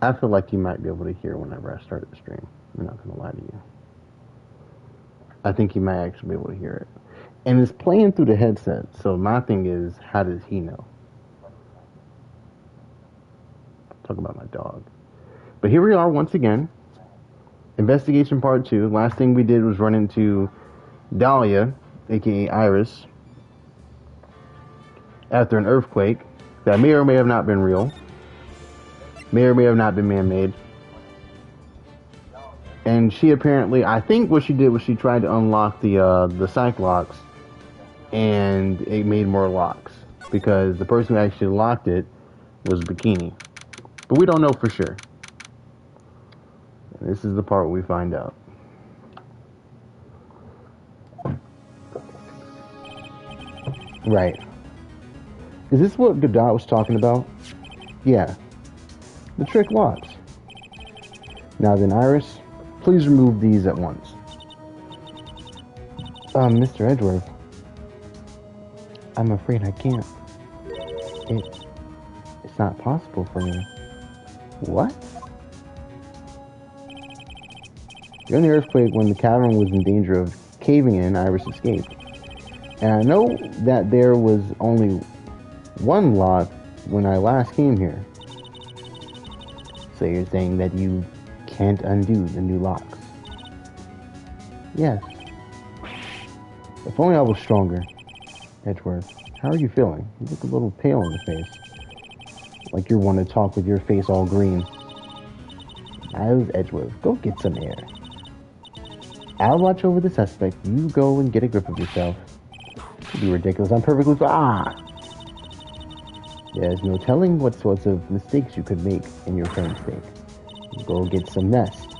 I feel like you might be able to hear whenever I start the stream. I'm not gonna lie to you. I think you might actually be able to hear it. And it's playing through the headset, so my thing is, how does he know? Talk about my dog. But here we are once again. Investigation part 2. Last thing we did was run into Dahlia, aka Iris, after an earthquake that may or may have not been real, may or may have not been man-made. And she apparently, I think what she did was she tried to unlock the psych locks, and it made more locks because the person who actually locked it was Bikini. But we don't know for sure. And this is the part we find out. Right. Is this what Godot was talking about? Yeah. The trick locks. Now then, Iris, please remove these at once. Mr. Edgeworth, I'm afraid I can't. It's not possible for me. What? During the earthquake, when the cavern was in danger of caving in, Iris escaped. And I know that there was only one lock when I last came here. So you're saying that you can't undo the new locks? Yes. If only I was stronger. Edgeworth, how are you feeling? You look a little pale in the face. Like you want to talk with your face all green. Miles Edgeworth, go get some air. I'll watch over the suspect. You go and get a grip of yourself. It'd be ridiculous. I'm perfectly fine. There's no telling what sorts of mistakes you could make in your current state. Go get some rest.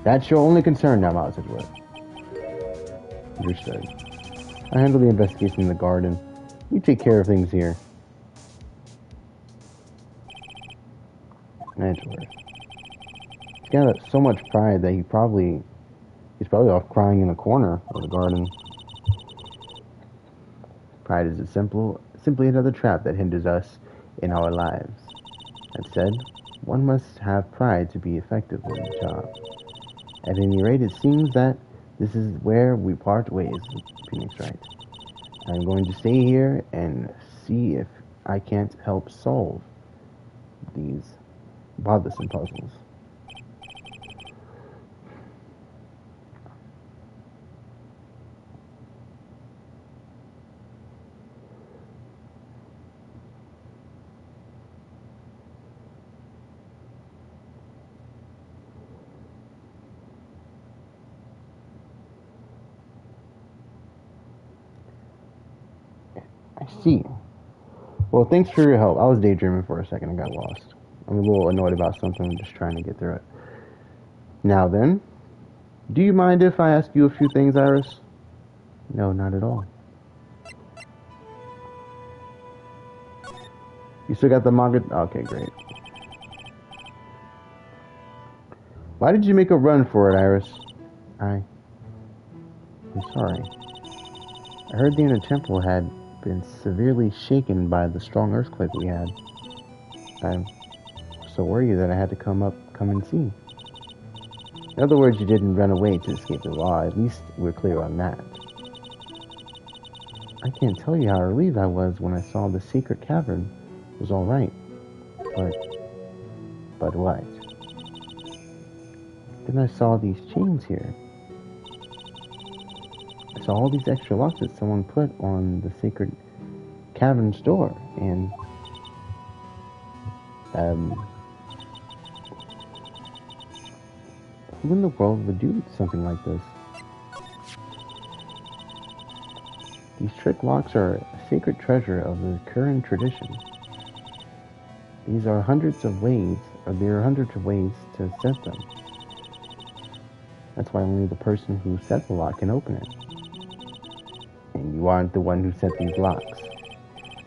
That's your only concern now, Miles Edgeworth. Understood. I handle the investigation in the garden. You take care of things here. Edgeworth. He's got so much pride that he's probably off crying in a corner of the garden. Pride is simply another trap that hinders us in our lives. That said, one must have pride to be effective in the job. At any rate, it seems that this is where we part ways, Phoenix Wright. I'm going to stay here and see if I can't help solve these bothersome puzzles. I see. Well, thanks for your help. I was daydreaming for a second and got lost. I'm a little annoyed about something. I'm just trying to get through it. Now then, do you mind if I ask you a few things, Iris? No, not at all. You still got the manga? Okay, great. Why did you make a run for it, Iris? I'm sorry. I heard the inner temple had been severely shaken by the strong earthquake we had. I'm so worried that I had to come and see. In other words, you didn't run away to escape the law. At least we're clear on that. I can't tell you how relieved I was when I saw the secret cavern was all right. But what? Then I saw these chains here. I saw all these extra locks that someone put on the sacred cavern's door, and who in the world would do something like this? These trick locks are a sacred treasure of the current tradition. There are hundreds of ways to set them. That's why only the person who set the lock can open it. And you aren't the one who set these locks.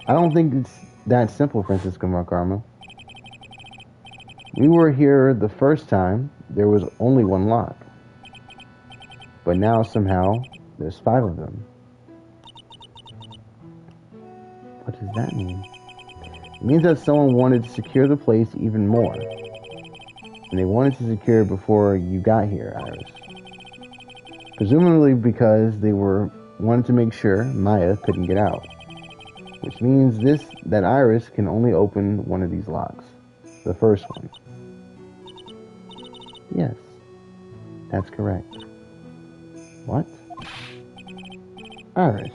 I don't think it's that simple, Francisco Marcarmo. We were here the first time, there was only one lock. But now somehow, there's 5 of them. What does that mean? It means that someone wanted to secure the place even more. And they wanted to secure it before you got here, Iris. Presumably because they wanted to make sure Maya couldn't get out. Which means that Iris can only open one of these locks. The first one. Yes, that's correct. What? Iris.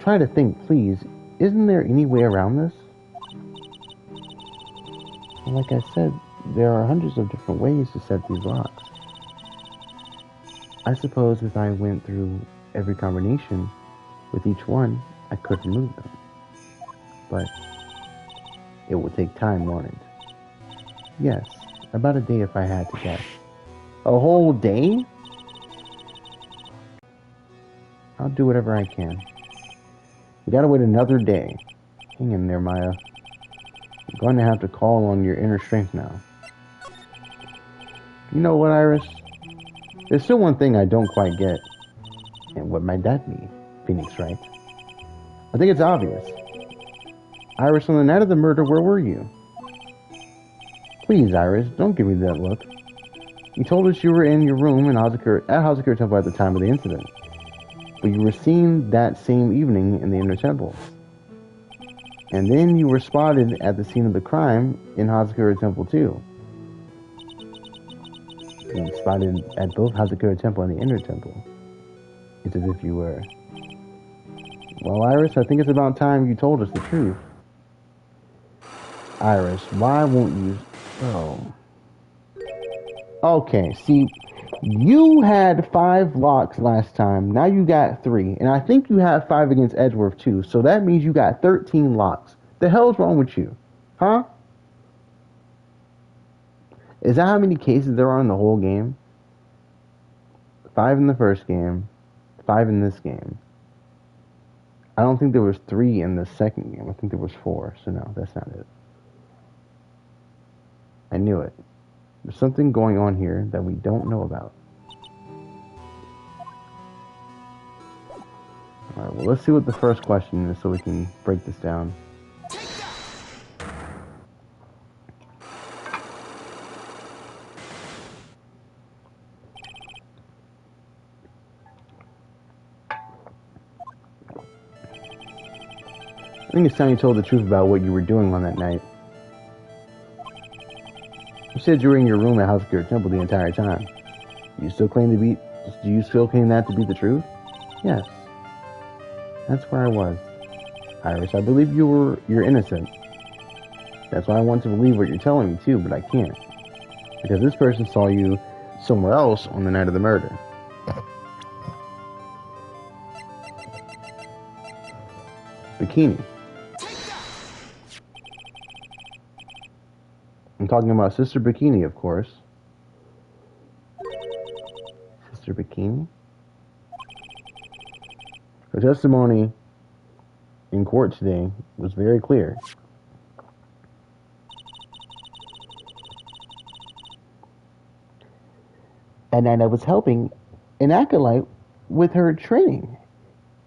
Try to think, please. Isn't there any way around this? Well, like I said, there are hundreds of different ways to set these locks. I suppose if I went through every combination with each one, I could remove them. But it would take time, won't it? Yes, about a day if I had to guess. A whole day? I'll do whatever I can. We gotta wait another day. Hang in there, Maya. I'm going to have to call on your inner strength now. You know what, Iris? There's still one thing I don't quite get. And what might that be? Phoenix, right? I think it's obvious. Iris, on the night of the murder, where were you? Please, Iris, don't give me that look. You told us you were in your room at Hazakura Temple at the time of the incident. But you were seen that same evening in the Inner Temple. And then you were spotted at the scene of the crime in Hazakura Temple too. You were spotted at both Hazakura Temple and the Inner Temple. It's as if you were. Well, Iris, I think it's about time you told us the truth. Iris, why won't you... Oh. Okay, see, you had 5 locks last time. Now you got 3. And I think you had 5 against Edgeworth too. So that means you got 13 locks. The hell's wrong with you? Huh? Is that how many cases there are in the whole game? 5 in the first game. 5 in this game. I don't think there was 3 in the second game. I think there was 4. So no, that's not it. I knew it. There's something going on here that we don't know about. Alright, well, let's see what the first question is so we can break this down. I think it's time you told the truth about what you were doing on that night. You said you were in your room at Hazakura Temple the entire time. Do you still claim that to be the truth? Yes. That's where I was. Iris, I believe you're innocent. That's why I want to believe what you're telling me too, but I can't. Because this person saw you somewhere else on the night of the murder. Bikini. I'm talking about Sister Bikini, of course. Sister Bikini? Her testimony in court today was very clear. That night I was helping an acolyte with her training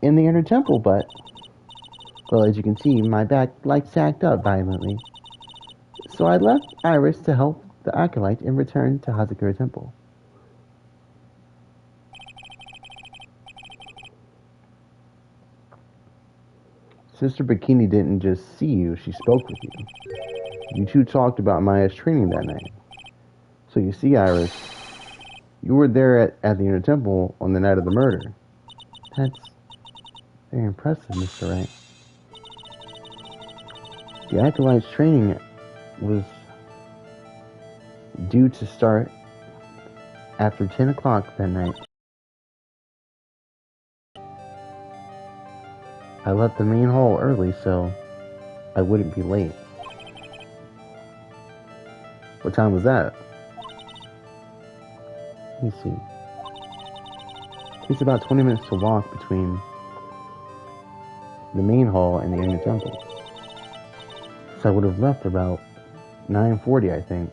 in the Inner Temple, but, well, as you can see, my back sagged up violently. So I left Iris to help the acolyte and returned to Hazakura Temple. Sister Bikini didn't just see you, she spoke with you. You two talked about Maya's training that night. So you see, Iris, you were there at the Inner Temple on the night of the murder. That's very impressive, Mr. Wright. The acolyte's training was due to start after 10 o'clock that night. I left the main hall early so I wouldn't be late. What time was that? Let me see. It takes about 20 minutes to walk between the main hall and the Inner Temple. So I would have left about 9:40, I think.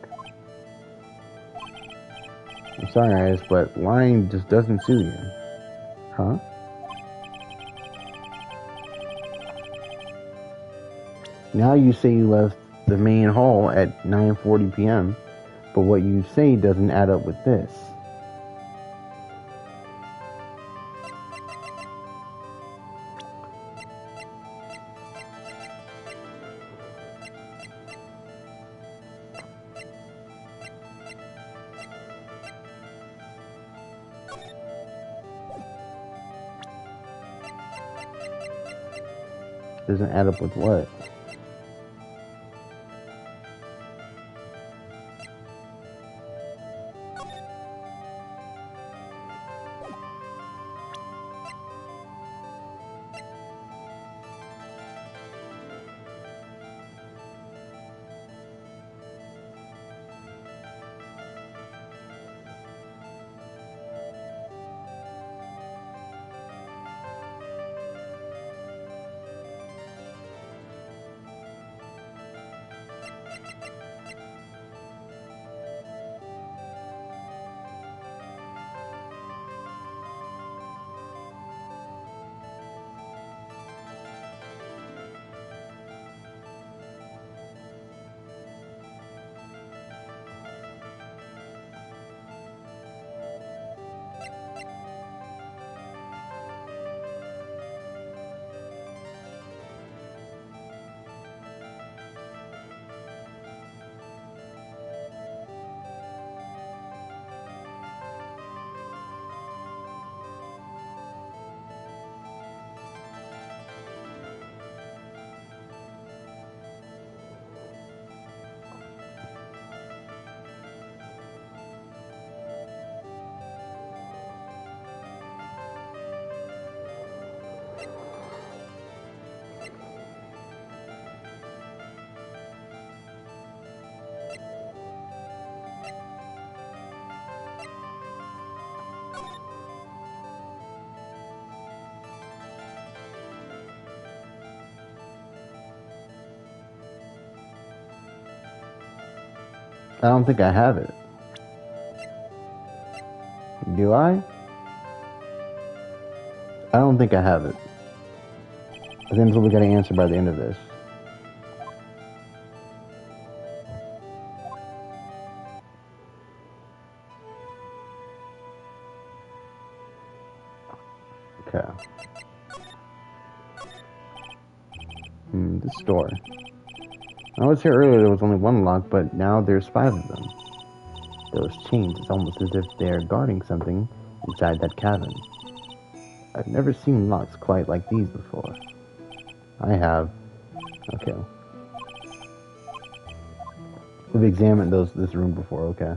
I'm sorry, Iris, but lying just doesn't suit you. Huh? Now you say you left the the main hall at 9:40 p.m., but what you say doesn't add up with this. Doesn't add up with what? I don't think I have it. Do I? I don't think I have it. I think that's what we gotta answer by the end of this. Okay. This door. I was here earlier there was only one lock, but now there's 5 of them. Those chains, it's almost as if they're guarding something inside that cabin. I've never seen locks quite like these before. I have. Okay. We've examined this room before, okay.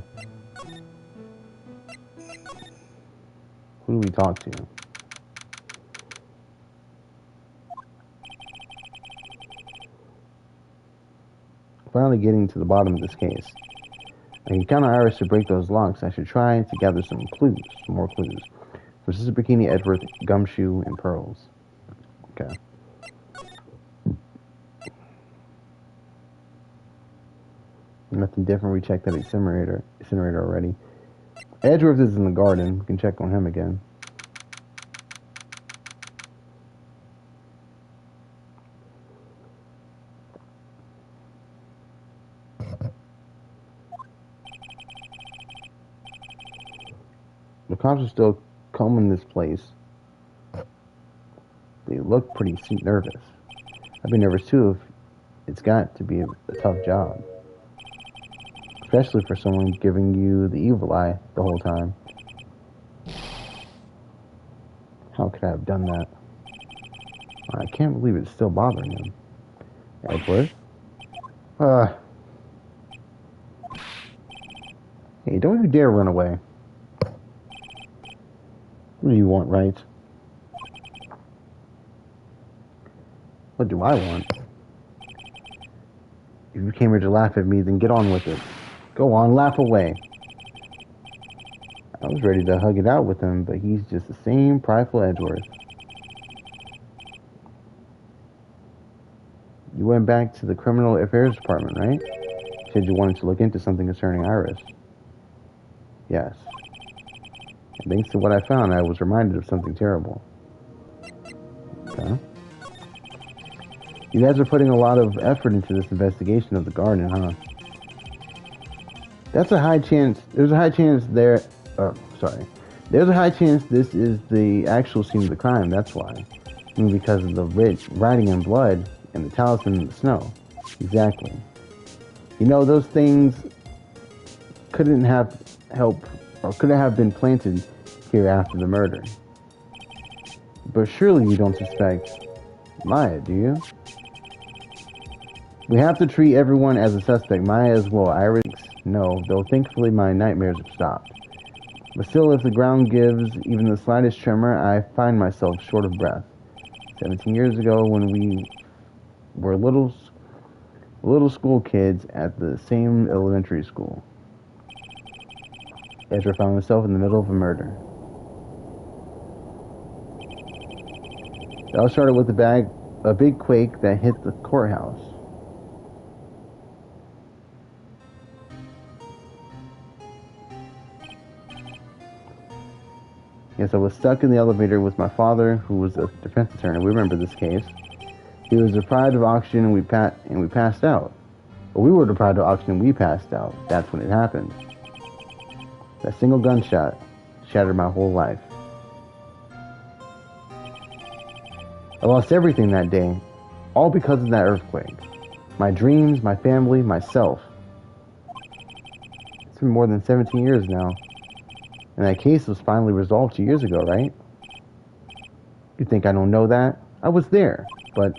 Who do we talk to? Finally getting to the bottom of this case. I can count on Iris to break those locks. I should try to gather some clues, more clues. From Sister Bikini, Edgeworth, Gumshoe, and Pearls. Okay. Nothing different. We checked that incinerator already. Edgeworth is in the garden. We can check on him again. The cops are still combing this place. They look pretty nervous. I'd be nervous too if it's got to be a tough job. Especially for someone giving you the evil eye the whole time. How could I have done that? I can't believe it's still bothering him. Edgeworth? Hey, don't you dare run away. What do you want, right? What do I want? If you came here to laugh at me, then get on with it. Go on, laugh away. I was ready to hug it out with him, but he's just the same prideful Edgeworth. You went back to the Criminal Affairs Department, right? You said you wanted to look into something concerning Iris. Yes. And thanks to what I found, I was reminded of something terrible. Okay. You guys are putting a lot of effort into this investigation of the garden, huh? That's a high chance. There's a high chance there. Sorry. There's a high chance this is the actual scene of the crime. That's why. I mean, because of the rich writing in blood and the talisman in the snow. Exactly. You know, those things couldn't have helped or couldn't have been planted here after the murder. But surely you don't suspect Maya, do you? We have to treat everyone as a suspect. Maya as well. Iris, no, though thankfully my nightmares have stopped. But still, if the ground gives even the slightest tremor, I find myself short of breath. 17 years ago, when we were little school kids at the same elementary school, Ezra found himself in the middle of a murder. It all started with a big quake that hit the courthouse. Yes, I was stuck in the elevator with my father, who was a defense attorney. We remember this case. He was deprived of oxygen, and we passed out. Well, we were deprived of oxygen, and we passed out. That's when it happened. That single gunshot shattered my whole life. I lost everything that day, all because of that earthquake. My dreams, my family, myself. It's been more than 17 years now. And that case was finally resolved 2 years ago, right? You think I don't know that? I was there, but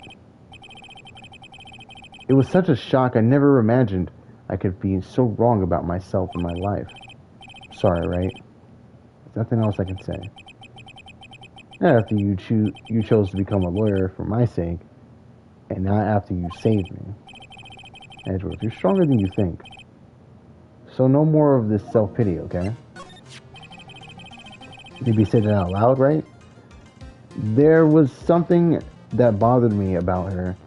it was such a shock. I never imagined I could be so wrong about myself and my life. Sorry, right? There's nothing else I can say. Not after you chose to become a lawyer for my sake, and not after you saved me. Edward, you're stronger than you think. So no more of this self-pity, okay? Maybe say that out loud, right? There was something that bothered me about her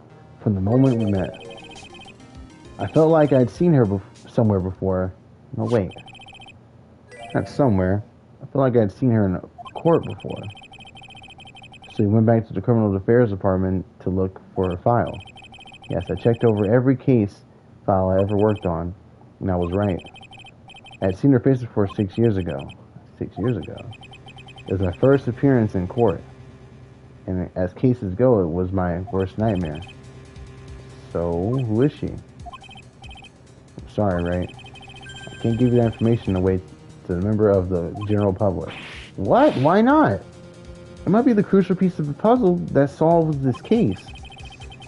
from the moment we met. I felt like I'd seen her somewhere before. No, wait. Not somewhere. I felt like I'd seen her in a court before. So we went back to the criminal affairs department to look for her file. Yes, I checked over every case file I ever worked on, and I was right. I had seen her face before 6 years ago. 6 years ago. It was my first appearance in court, and as cases go, it was my worst nightmare. So, who is she? I'm sorry, right? I can't give you that information away to the member of the general public. What? Why not? It might be the crucial piece of the puzzle that solves this case.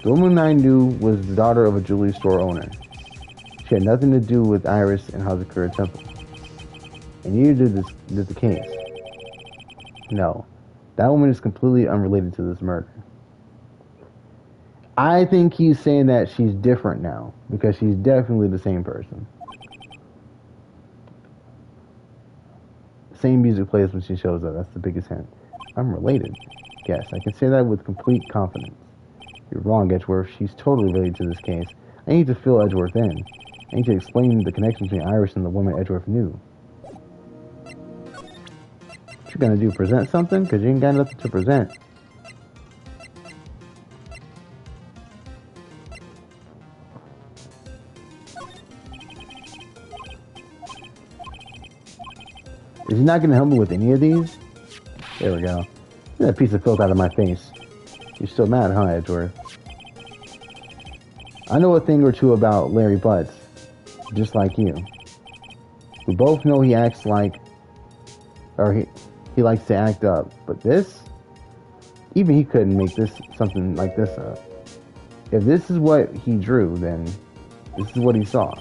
The woman I knew was the daughter of a jewelry store owner. She had nothing to do with Iris and Hazakura Temple. And neither did the case. No, that woman is completely unrelated to this murder. I think he's saying that she's different now, because she's definitely the same person. Same music plays when she shows up. That's the biggest hint. I'm related. Yes, I can say that with complete confidence. You're wrong, Edgeworth. She's totally related to this case. I need to fill Edgeworth in. I need to explain the connection between Iris and the woman Edgeworth knew. What you gonna do? Present something? Because you ain't got nothing to present. Is he not gonna help me with any of these? There we go. Get that piece of filth out of my face. You're still mad, huh, Edgeworth? I know a thing or two about Larry Butts, just like you. We both know he acts like, or he likes to act up, but this, even he couldn't make this something like this up. If this is what he drew, then this is what he saw.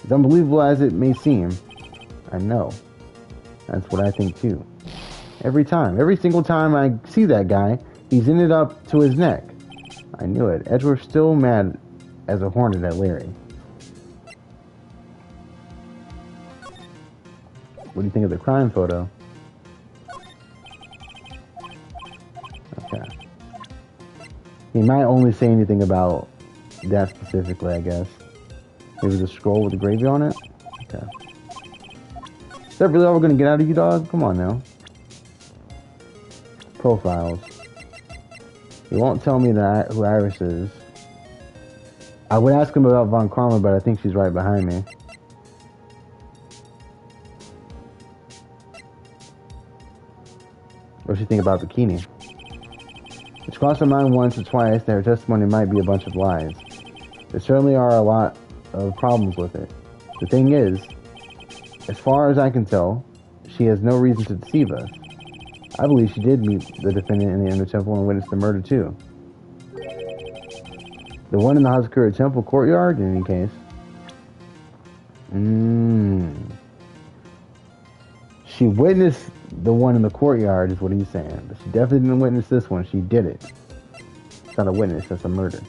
As unbelievable as it may seem, I know. That's what I think too. Every single time I see that guy, he's in it up to his neck. I knew it. Edgeworth's still mad as a hornet at Larry. What do you think of the crime photo? Okay. He might only say anything about that specifically, I guess. Maybe the scroll with the gravy on it? Okay. Is that really all we're gonna get out of you, dog? Come on now. Profiles. You won't tell me that who Iris is. I would ask him about Von Karma, but I think she's right behind me. What does she think about Bikini? It's crossed her mind once or twice that her testimony might be a bunch of lies. There certainly are a lot of problems with it. The thing is, as far as I can tell, she has no reason to deceive us. I believe she did meet the defendant in the Inner Temple and witnessed the murder too. The one in the Hazakura Temple courtyard, in any case. She witnessed the one in the courtyard, is what he's saying. But she definitely didn't witness this one. She did it. It's not a witness, that's a murder.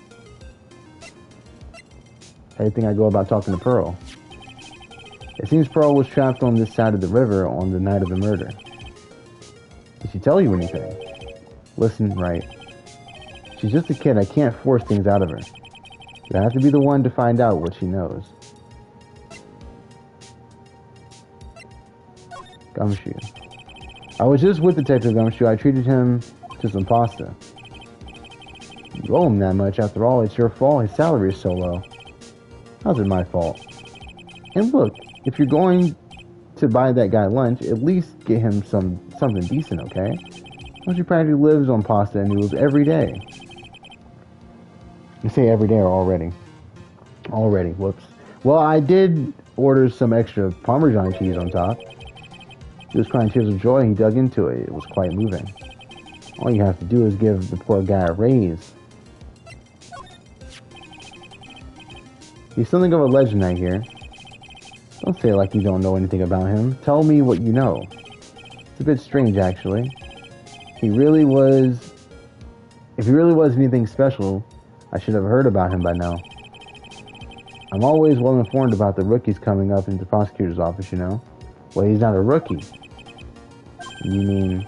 How do you think I go about talking to Pearl? It seems Pearl was trapped on this side of the river on the night of the murder. Did she tell you anything? Listen, right. She's just a kid. I can't force things out of her. But I have to be the one to find out what she knows. Gumshoe. I was just with Detective Gumshoe. I treated him to some pasta. You owe him that much. After all, it's your fault. His salary is so low. How's it my fault? And look, if you're going to buy that guy lunch, at least get him something decent, okay? He practically lives on pasta and noodles every day. You say every day or already? Already, whoops. Well, I did order some extra Parmesan cheese on top. He was crying tears of joy and he dug into it. It was quite moving. All you have to do is give the poor guy a raise. He's something of a legend, I hear. Don't say it like you don't know anything about him. Tell me what you know. It's a bit strange, actually. If he really was anything special, I should have heard about him by now. I'm always well informed about the rookies coming up into the prosecutor's office, you know. Well, he's not a rookie. You mean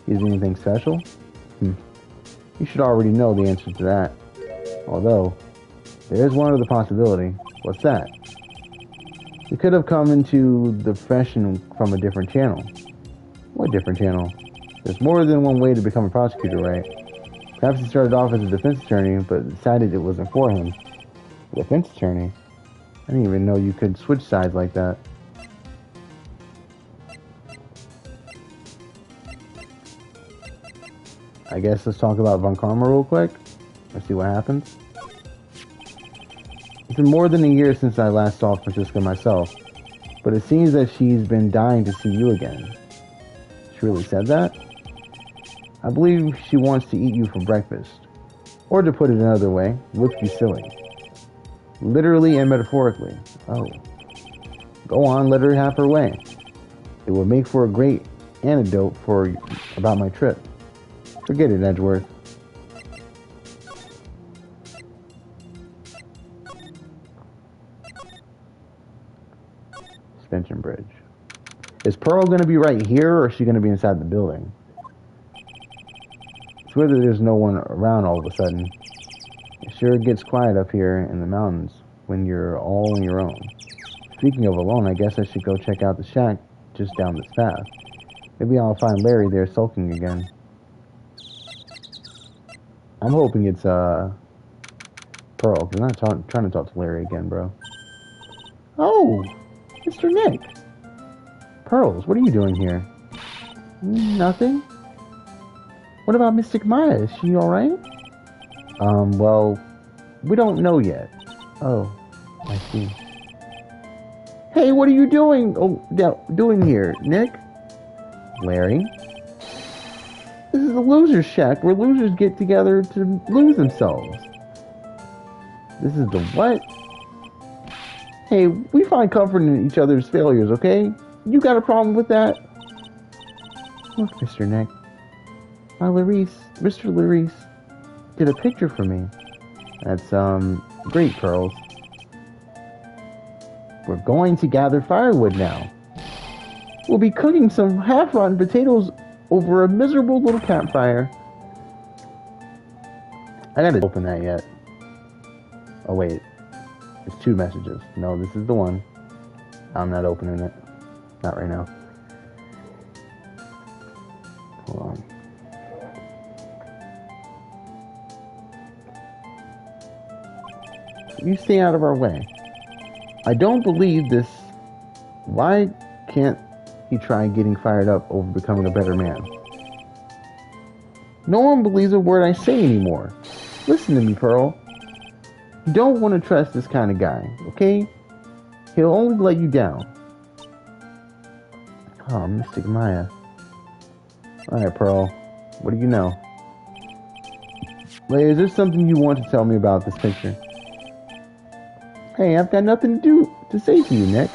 he's anything special? You should already know the answer to that. Although, there is one other possibility. What's that? He could have come into the profession from a different channel. What different channel? There's more than one way to become a prosecutor, right? Perhaps he started off as a defense attorney, but decided it wasn't for him. A defense attorney? I didn't even know you could switch sides like that. I guess let's talk about Von Karma real quick. Let's see what happens. It's been more than a year since I last saw Francisca myself, but it seems that she's been dying to see you again. She really said that? I believe she wants to eat you for breakfast. Or to put it another way, whip you silly. Literally and metaphorically. Oh. Go on, let her have her way. It would make for a great anecdote about my trip. Forget it, Edgeworth. Suspension bridge. Is Pearl going to be right here, or is she going to be inside the building? It's weird that there's no one around all of a sudden. It sure gets quiet up here in the mountains when you're all on your own. Speaking of alone, I guess I should go check out the shack just down this path. Maybe I'll find Larry there sulking again. I'm hoping it's Pearl, because I'm not trying to talk to Larry again, bro. Oh, Mr. Nick. Pearls, what are you doing here? Nothing. What about Mystic Maya? Is she alright? Well, we don't know yet. Oh, I see. Hey, what are you doing? Doing here, Nick? Larry? This is the loser's shack where losers get together to lose themselves. This is the what? Hey, we find comfort in each other's failures, okay? You got a problem with that? Look, Mr. Nick. Mr. Larice did a picture for me. That's, great, Pearls. We're going to gather firewood now. We'll be cooking some half-rotten potatoes over a miserable little campfire. I gotta open that yet. Oh, wait. There's two messages. No, this is the one. I'm not opening it. Not right now. Hold on. You stay out of our way. I don't believe this. Why can't he try getting fired up over becoming a better man? No one believes a word I say anymore. Listen to me, Pearl. You don't want to trust this kind of guy, okay? He'll only let you down. Oh, Mystic Maya. Alright, Pearl. What do you know? Is there something you want to tell me about this picture? Hey, I've got nothing to say to you, Nick.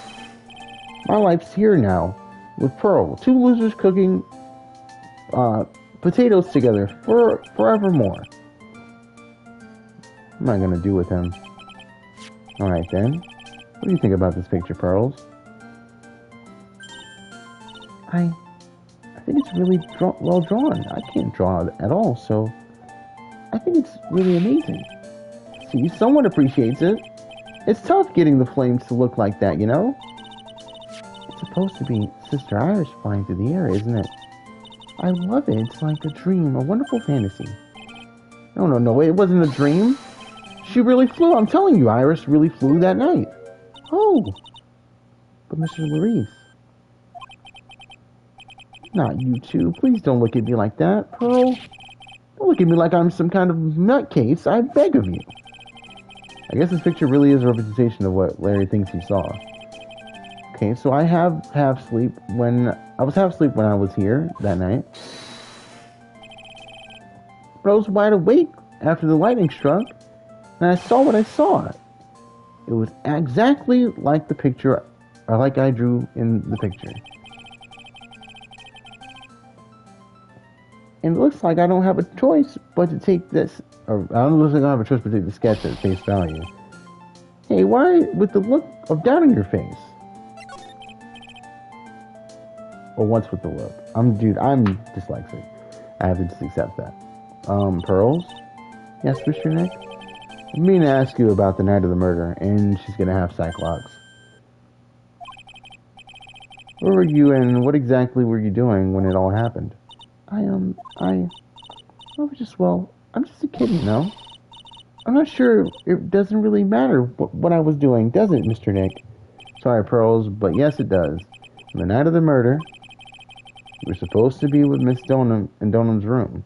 My life's here now, with Pearl. Two losers cooking potatoes together forevermore. What am I gonna do with him? Alright then. What do you think about this picture, Pearls? I think it's really well drawn. I can't draw at all, so I think it's really amazing. See, someone appreciates it. It's tough getting the flames to look like that, you know? It's supposed to be Sister Iris flying through the air, isn't it? I love it. It's like a dream, a wonderful fantasy. No, it wasn't a dream. She really flew. I'm telling you, Iris really flew that night. Oh, but Mr. Larice. Not you two. Please don't look at me like that, Pearl. Don't look at me like I'm some kind of nutcase. I beg of you. I guess this picture really is a representation of what Larry thinks he saw. Okay, so I was half asleep when I was here that night. But I was wide awake after the lightning struck, and I saw what I saw. It was exactly like the picture, or like I drew in the picture. And it looks like I don't have a choice but to take this, or I don't look like I have a choice but to take the sketch at face value. Hey, why with the look of doubt on your face? Or what's with the look? I'm dyslexic. I have to just accept that. Pearls? Yes, Mr. Nick? I'm going to ask you about the night of the murder, and she's going to have Cyclops. Where were you and what exactly were you doing when it all happened? I was just, I'm just a kid, you know? I'm not sure, it doesn't really matter what I was doing, does it, Mr. Nick? Sorry, Pearls, but yes, it does. On the night of the murder, we're supposed to be with Miss Donham in Donham's room,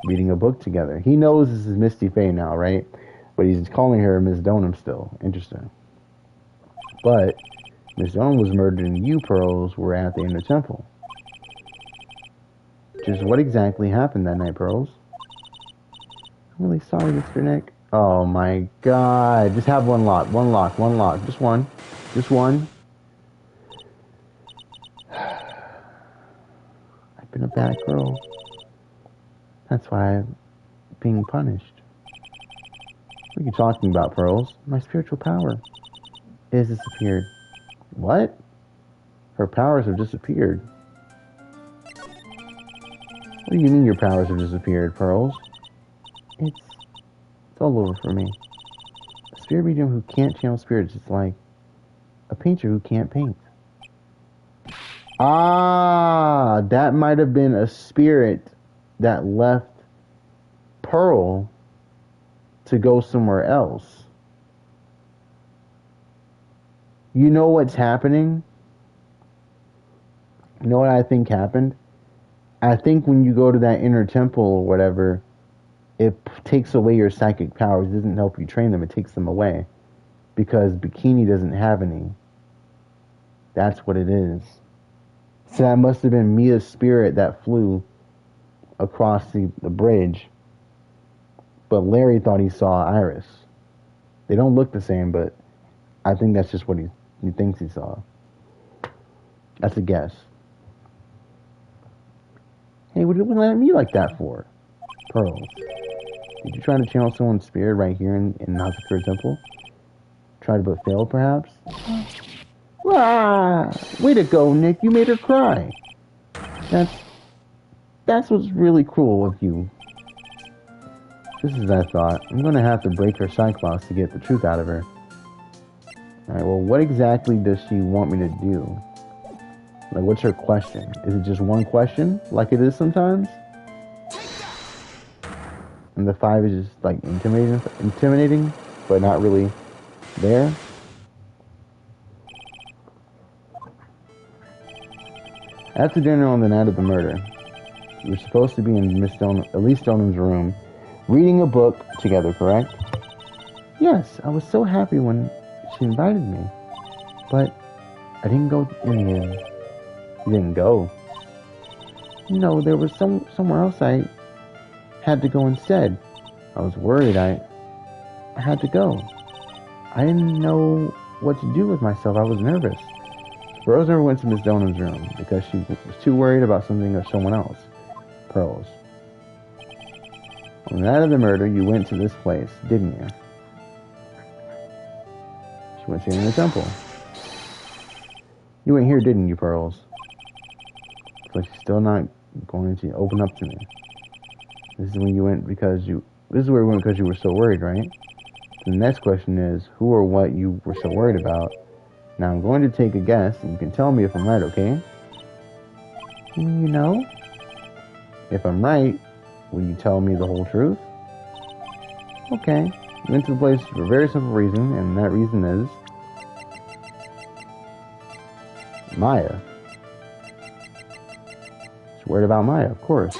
reading a book together. He knows this is Misty Faye now, right? But he's calling her Miss Donham still. Interesting. But Miss Donham was murdered and you, Pearls, were at the Inner Temple. Just what exactly happened that night, Pearls? I'm really sorry, Mr. Nick. Oh my god. Just have one lock. Just one. I've been a bad girl. That's why I'm being punished. What are you talking about, Pearls? My spiritual power. It has disappeared. What? Her powers have disappeared. What do you mean your powers have disappeared, Pearls? It's all over for me. A spirit medium who can't channel spirits is like a painter who can't paint. Ah, that might have been a spirit that left Pearl to go somewhere else. You know what's happening? You know what I think happened? I think when you go to that inner temple or whatever, it takes away your psychic powers. It doesn't help you train them. It takes them away. Because Bikini doesn't have any. That's what it is. So that must have been Mia's spirit that flew across the bridge. But Larry thought he saw Iris. They don't look the same, but I think that's just what he thinks he saw. That's a guess. Hey, what are you looking at me like that for? Pearls. Did you try to channel someone's spirit right here in Nazakura Temple? Tried but failed, perhaps? Ah! Way to go, Nick. You made her cry. That's what's really cool with you. Just as I thought. I'm gonna have to break her Cyclops to get the truth out of her. Alright, well, what exactly does she want me to do? Like, what's her question? Is it just one question, like it is sometimes? And the 5 is just, like, intimidating? but not really there. After dinner on the night of the murder, we were supposed to be in Elise Stonham's room, reading a book together, correct? Yes, I was so happy when she invited me, but I didn't go in the end. You didn't go? No, there was somewhere else I had to go instead. I was worried I had to go. I didn't know what to do with myself. I was nervous. Rose never went to Miss Donham's room because she was too worried about something or someone else. Pearls. On the night of the murder, you went to this place, didn't you? She went to in the temple. You went here, didn't you, Pearls? But she's still not going to open up to me. This is when you went because you. This is where you went because you were so worried, right? The next question is who or what you were so worried about. Now I'm going to take a guess, and you can tell me if I'm right, okay? You know? If I'm right, will you tell me the whole truth? Okay. You went to the place for a very simple reason, and that reason is Maya. She's worried about Maya, of course.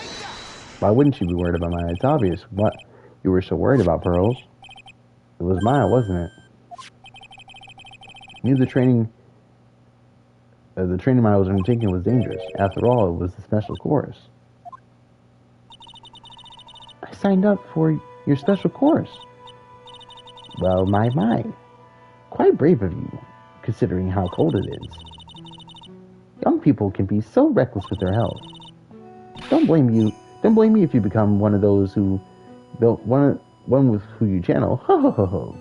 Why wouldn't she be worried about Maya? It's obvious what you were so worried about, Pearls. It was Maya, wasn't it? You knew the training Maya was undertaking was dangerous. After all, it was a special course. I signed up for your special course. Well, my. Quite brave of you, considering how cold it is. Young people can be so reckless with their health. Don't blame me if you become one of those who built one with who you channel. Ho ho ho ho.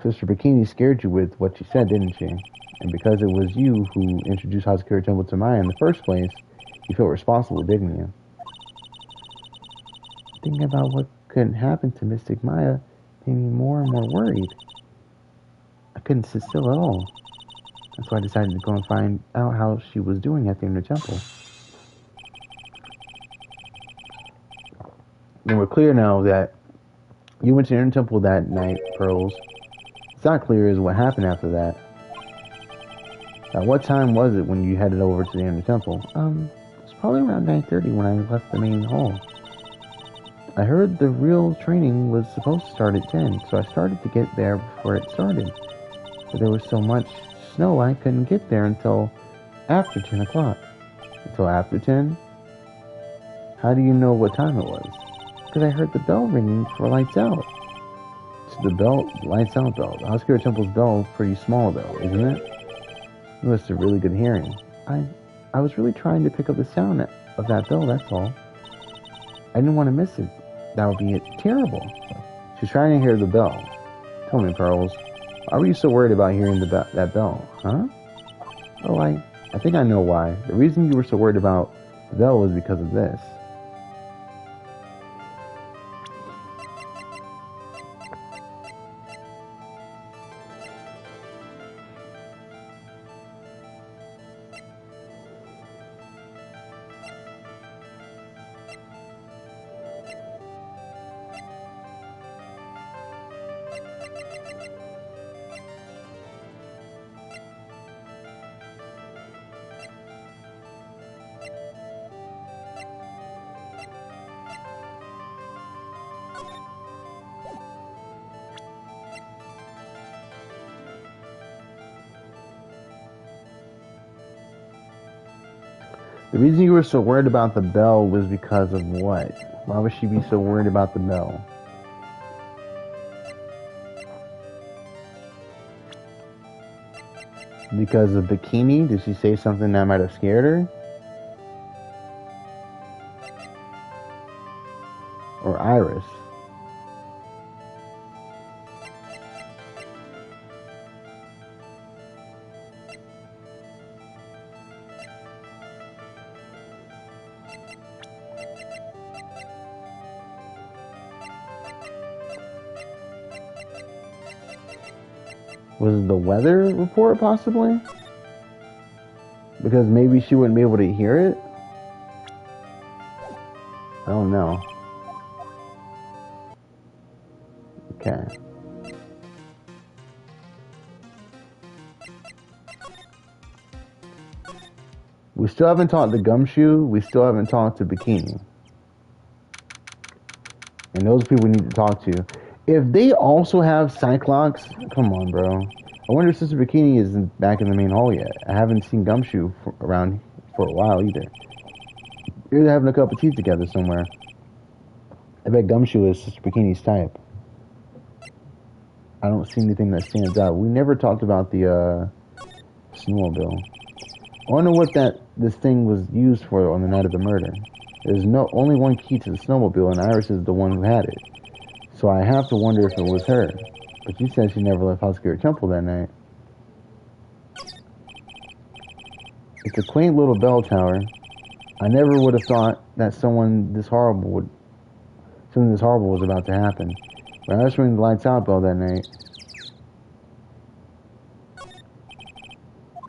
Sister Bikini scared you with what she said, didn't she? And because it was you who introduced Hazakura Temple to Maya in the first place, you felt responsible, didn't you? Thinking about what could happen to Mystic Maya made me more and more worried. I couldn't sit still at all. That's why I decided to go and find out how she was doing at the inner temple. And we're clear now that you went to the inner temple that night, Pearls. It's not clear as what happened after that. At what time was it when you headed over to the inner temple? It was probably around 9:30 when I left the main hall. I heard the real training was supposed to start at 10, so I started to get there before it started. But there was so much snow I couldn't get there until after 10 o'clock. Until after 10? How do you know what time it was? Because I heard the bell ringing for lights out. It's the lights out bell. The Hazakura Temple's bell is pretty small though, isn't it? You must have really good hearing. I was really trying to pick up the sound of that bell, that's all. I didn't want to miss it. That would be terrible. She's trying to hear the bell. Tell me, Pearls, why were you so worried about hearing that bell, huh? Oh, I think I know why. The reason you were so worried about the bell was because of this. The reason you were so worried about the bell was because of what? Why would she be so worried about the bell? Because of Bikini? Did she say something that might have scared her? Or Iris? Was it the weather report, possibly? Because maybe she wouldn't be able to hear it? Oh no. Okay. We still haven't talked to Gumshoe. We still haven't talked to Bikini. And those people we need to talk to. If they also have Cyclops, come on, bro. I wonder if Sister Bikini is back in the main hall yet. I haven't seen Gumshoe around for a while either. They're having a cup of tea together somewhere. I bet Gumshoe is Sister Bikini's type. I don't see anything that stands out. We never talked about the snowmobile. I wonder what this thing was used for on the night of the murder. There's only one key to the snowmobile, and Iris is the one who had it. So I have to wonder if it was her. But she said she never left House Gear Temple that night. It's a quaint little bell tower. I never would have thought that something this horrible was about to happen. When I was ringing the lights out bell that night.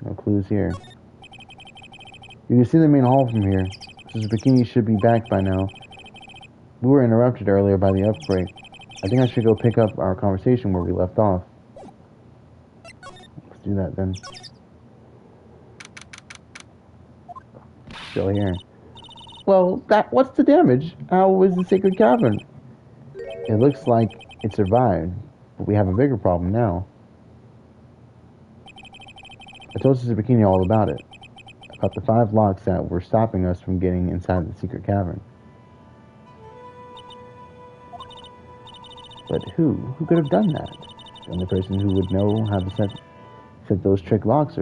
No clues here. You can see the main hall from here. Sister Bikini should be back by now. We were interrupted earlier by the outbreak. I think I should go pick up our conversation where we left off. Let's do that then. Still here. Well, what's the damage? How was the sacred cavern? It looks like it survived, but we have a bigger problem now. I told Sister Bikini all about it. About the 5 locks that were stopping us from getting inside the secret cavern. But who? Who could have done that? The only person who would know how to set those trick locks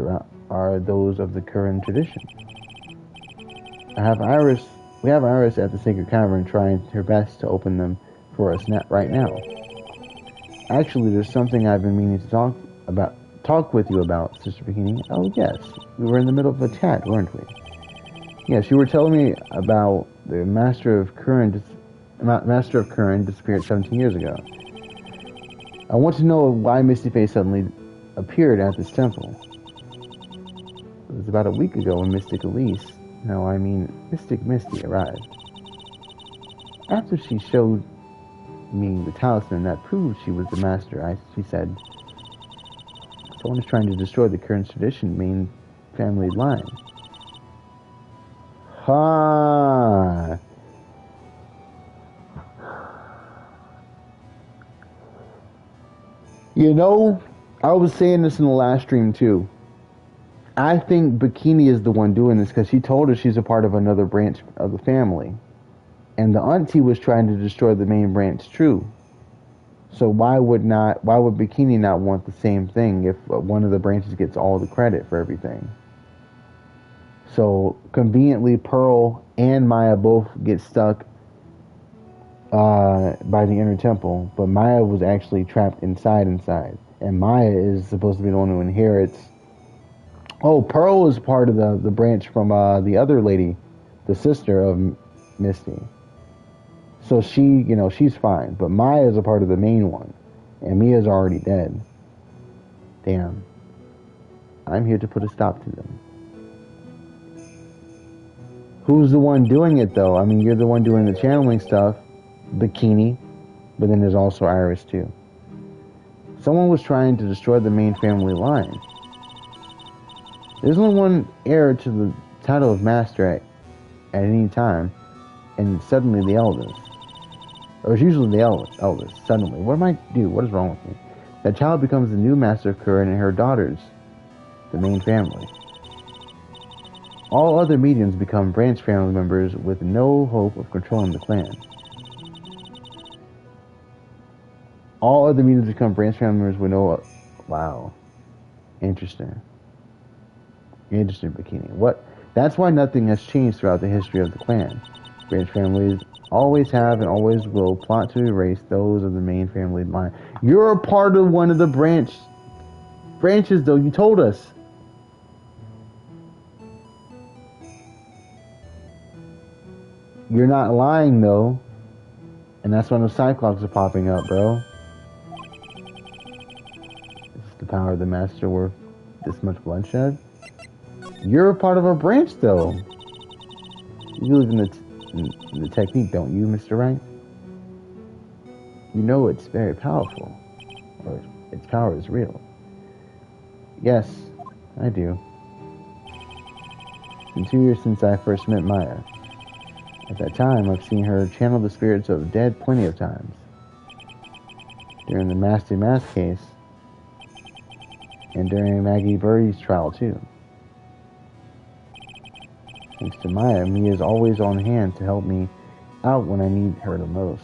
are those of the current tradition. We have Iris at the sacred cavern trying her best to open them for us right now. Actually, there's something I've been meaning to talk with you about, Sister Bikini. Oh yes, we were in the middle of a chat, weren't we? Yes, you were telling me about the Master of Curran disappeared 17 years ago. I want to know why Misty Face suddenly appeared at this temple. It was about a week ago when Mystic Misty arrived. After she showed me the talisman that proved she was the master, she said, someone is trying to destroy the current tradition main family line. Ha! You know, I was saying this in the last stream too. I think Bikini is the one doing this because she told us she's a part of another branch of the family. And the auntie was trying to destroy the main branch too. So why would Bikini not want the same thing if one of the branches gets all the credit for everything? So conveniently, Pearl and Maya both get stuck by the inner temple, but Maya was actually trapped inside. And Maya is supposed to be the one who inherits. Oh, Pearl is part of the branch from the other lady, the sister of Misty. So she's fine, but Maya is a part of the main one, and Mia's already dead. Damn. I'm here to put a stop to them. Who's the one doing it though? I mean, you're the one doing the channeling stuff, Bikini, but then there's also Iris too. Someone was trying to destroy the main family line. There's only one heir to the title of master at any time, and suddenly the eldest. Or it's usually the eldest. Suddenly. What is wrong with me? That child becomes the new master of Curran and her daughters, the main family. All other mediums become branch family members with no hope of controlling the clan. All other mediums become branch family members with no... Wow. Interesting. Interesting, Bikini. What? That's why nothing has changed throughout the history of the clan. Branch families always have and always will plot to erase those of the main family line. You're a part of one of the branches, though. You told us. You're not lying, though. And that's when the Cyclops are popping up, bro. Is the power of the Master worth this much bloodshed? You're a part of a branch, though. You live in the... the technique, don't you, Mr. Wright? You know it's very powerful, or its power is real. Yes, I do. It's been 2 years since I first met Maya. At that time, I've seen her channel the spirits of the dead plenty of times. During the Master Mask case, and during Maggie Burry's trial, too. Thanks to Maya, Mia is always on hand to help me out when I need her the most.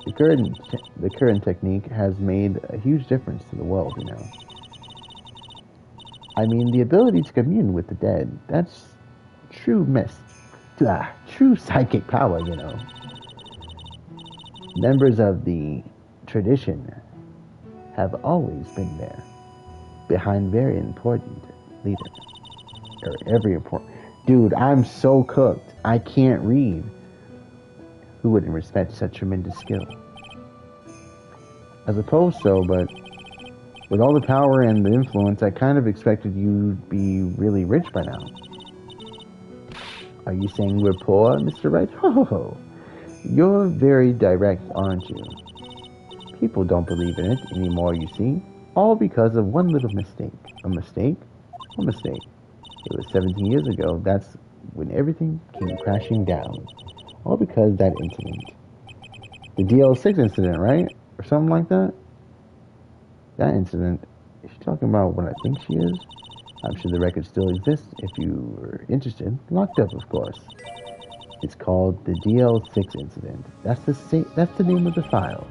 The current technique has made a huge difference to the world, you know. I mean, the ability to commune with the dead, that's true true psychic power, you know. Members of the tradition have always been there, behind very important leaders. Or every important... Dude, I'm so cooked. I can't read. Who wouldn't respect such tremendous skill? I suppose so, but with all the power and the influence, I kind of expected you'd be really rich by now. Are you saying we're poor, Mr. Wright? Ho. You're very direct, aren't you? People don't believe in it anymore, you see. All because of one little mistake. A mistake? What mistake? It was 17 years ago. That's when everything came crashing down. All because that incident. The DL6 incident, right? Or something like that? That incident. Is she talking about what I think she is? I'm sure the record still exists if you were interested. Locked up, of course. It's called the DL6 incident. That's the name of the file.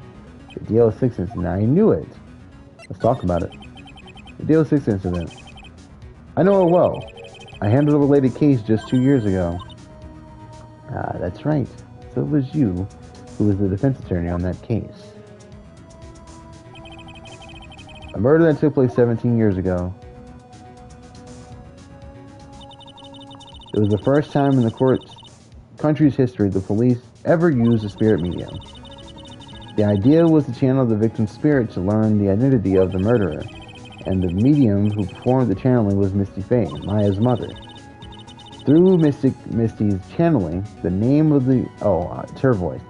The DL6 incident. I knew it. Let's talk about it. The DL6 incident. I know it well. I handled a related case just 2 years ago. Ah, that's right. So it was you who was the defense attorney on that case. A murder that took place 17 years ago. It was the first time in the country's history the police ever used a spirit medium. The idea was to channel the victim's spirit to learn the identity of the murderer, and the medium who performed the channeling was Misty Faye, Maya's mother. Through Misty's channeling, the name of the... it's her voice.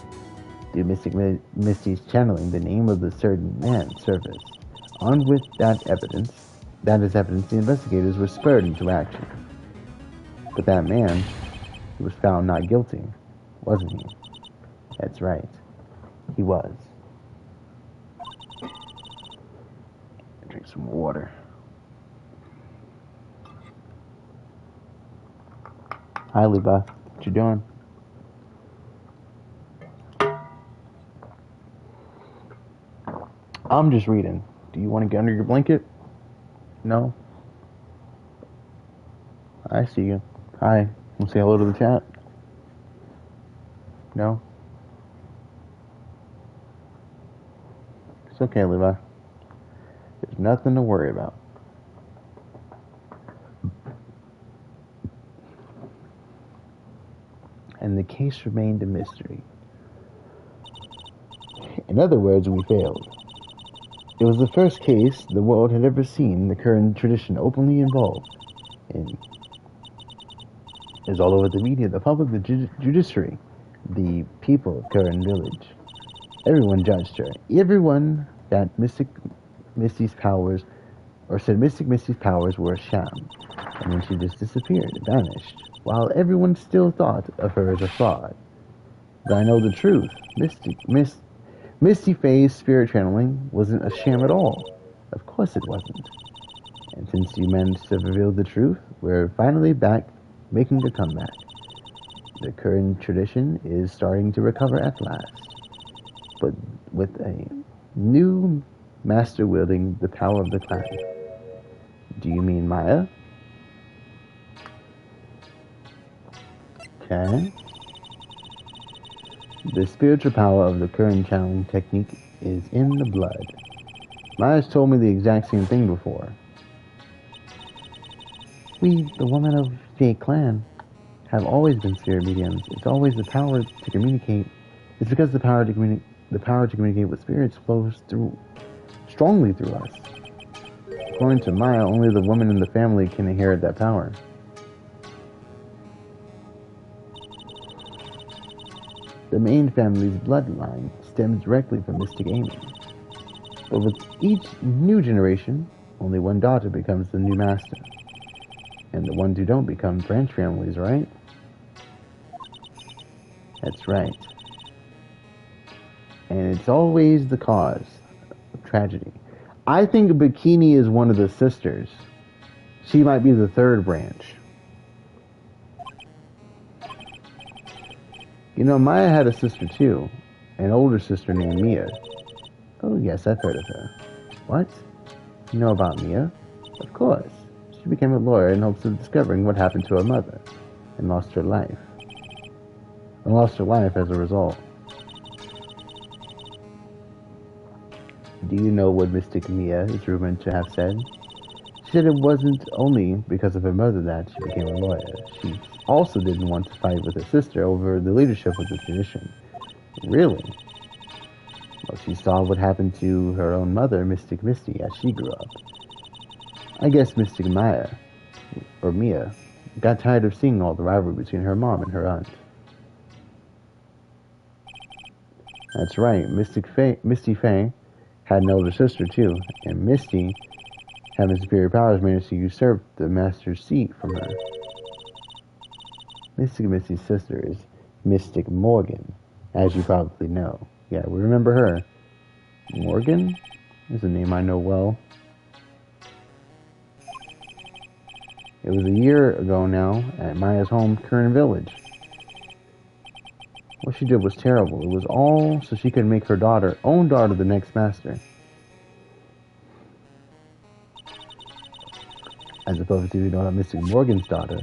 Through Misty's channeling, the name of the certain man surfaced. Armed with that evidence, the investigators were spurred into action. But that man, he was found not guilty, wasn't he? That's right. He was. Drink some water. Hi, Levi. What you doing? I'm just reading. Do you want to get under your blanket? No? I see you. Hi. Want to say hello to the chat? No? It's okay, Levi. There's nothing to worry about. And the case remained a mystery. In other words, we failed. It was the first case the world had ever seen the current tradition openly involved in. It was all over the media, the public, the judiciary, the people of Curran Village. Everyone judged her. Everyone that Misty's powers were a sham. And then she just disappeared, vanished, while everyone still thought of her as a fraud. But I know the truth. Misty Faye's spirit channeling wasn't a sham at all. Of course it wasn't. And since you managed to reveal the truth, we're finally back, making a comeback. The current tradition is starting to recover at last, but with a new master wielding the power of the clan. Do you mean Maya? Okay. The spiritual power of the current channeling technique is in the blood. Maya's told me the exact same thing before. We, the women of the clan, have always been spirit mediums. It's always the power to communicate. It's because the power to communicate with spirits flows strongly through us. According to Maya, only the woman in the family can inherit that power. The main family's bloodline stems directly from Mystic Amy. But with each new generation, only one daughter becomes the new master. And the ones who don't become branch families, right? That's right. And it's always the cause of tragedy. I think Bikini is one of the sisters. She might be the third branch. You know, Maya had a sister too. An older sister named Mia. Oh yes, I've heard of her. What? You know about Mia? Of course. She became a lawyer in hopes of discovering what happened to her mother, and lost her life. And lost her life as a result. Do you know what Mystic Mia is rumored to have said? She said it wasn't only because of her mother that she became a lawyer. She also didn't want to fight with her sister over the leadership of the tradition. Really? Well, she saw what happened to her own mother, Mystic Misty, as she grew up. I guess Mystic Maya, or Mia, got tired of seeing all the rivalry between her mom and her aunt. That's right, Misty Faye had an older sister too, and Misty, having superior powers, managed to usurp the master's seat from her. Mystic Misty's sister is Mystic Morgan, as you probably know. Yeah, we remember her. Morgan is a name I know well. It was a year ago now at Maya's home, Kern Village. What she did was terrible. It was all so she could make her own daughter, the next master. As opposed to, you know, Mystic Morgan's daughter.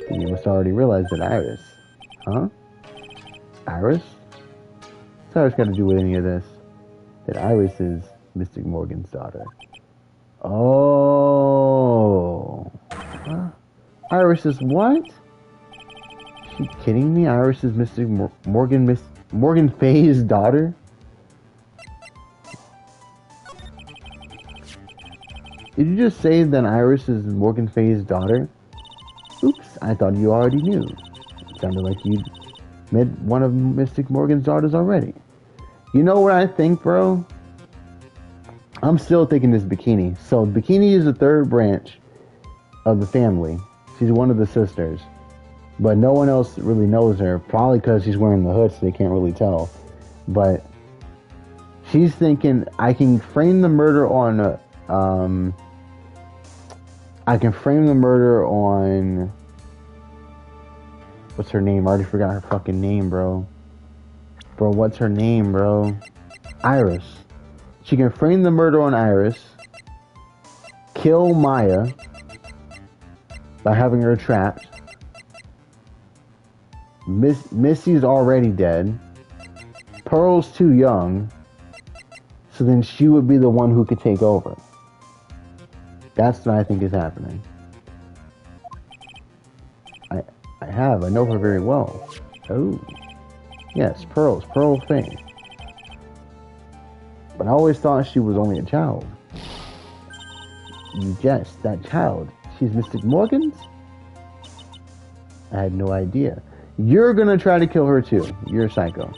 You must already realize that Iris. Huh? Iris? What's Iris got to do with any of this? That Iris is Mystic Morgan's daughter. Oh. Huh? Iris is what? Are you kidding me? Iris is Mystic Morgan Faye's daughter? Did you just say that Iris is Morgan Faye's daughter? Oops, I thought you already knew. It sounded like you met one of Mystic Morgan's daughters already. You know what I think, bro? I'm still thinking this Bikini. So Bikini is the third branch of the family. She's one of the sisters. But no one else really knows her. Probably because she's wearing the hood, so they can't really tell. But she's thinking, I can frame the murder on... I can frame the murder on... What's her name? I already forgot her fucking name, bro. Bro, what's her name, bro? Iris. She can frame the murder on Iris. Kill Maya. By having her trapped. Missy's already dead. Pearl's too young. So then she would be the one who could take over. That's what I think is happening. I know her very well. Oh. Yes, Pearl Faye. But I always thought she was only a child. You jest, that child. She's Mystic Morgan's? I had no idea. You're gonna try to kill her too. You're a psycho.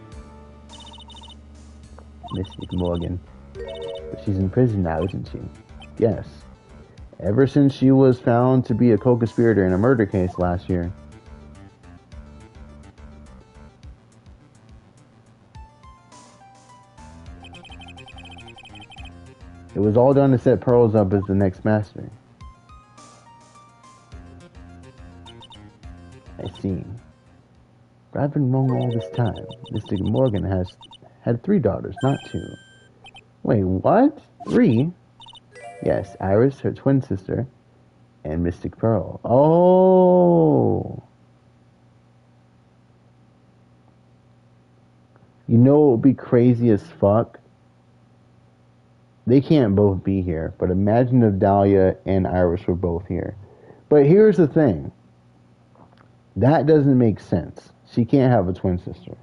Mystic Morgan. But she's in prison now, isn't she? Yes. Ever since she was found to be a co-conspirator in a murder case last year. It was all done to set Pearls up as the next master. I see. But I've been wrong all this time. Mystic Morgan had 3 daughters, not 2. Wait, what? 3? Yes, Iris, her twin sister, and Mystic Pearl. Oh! You know what would be crazy as fuck? They can't both be here, but imagine if Dahlia and Iris were both here. But here's the thing. That doesn't make sense. She can't have a twin sister.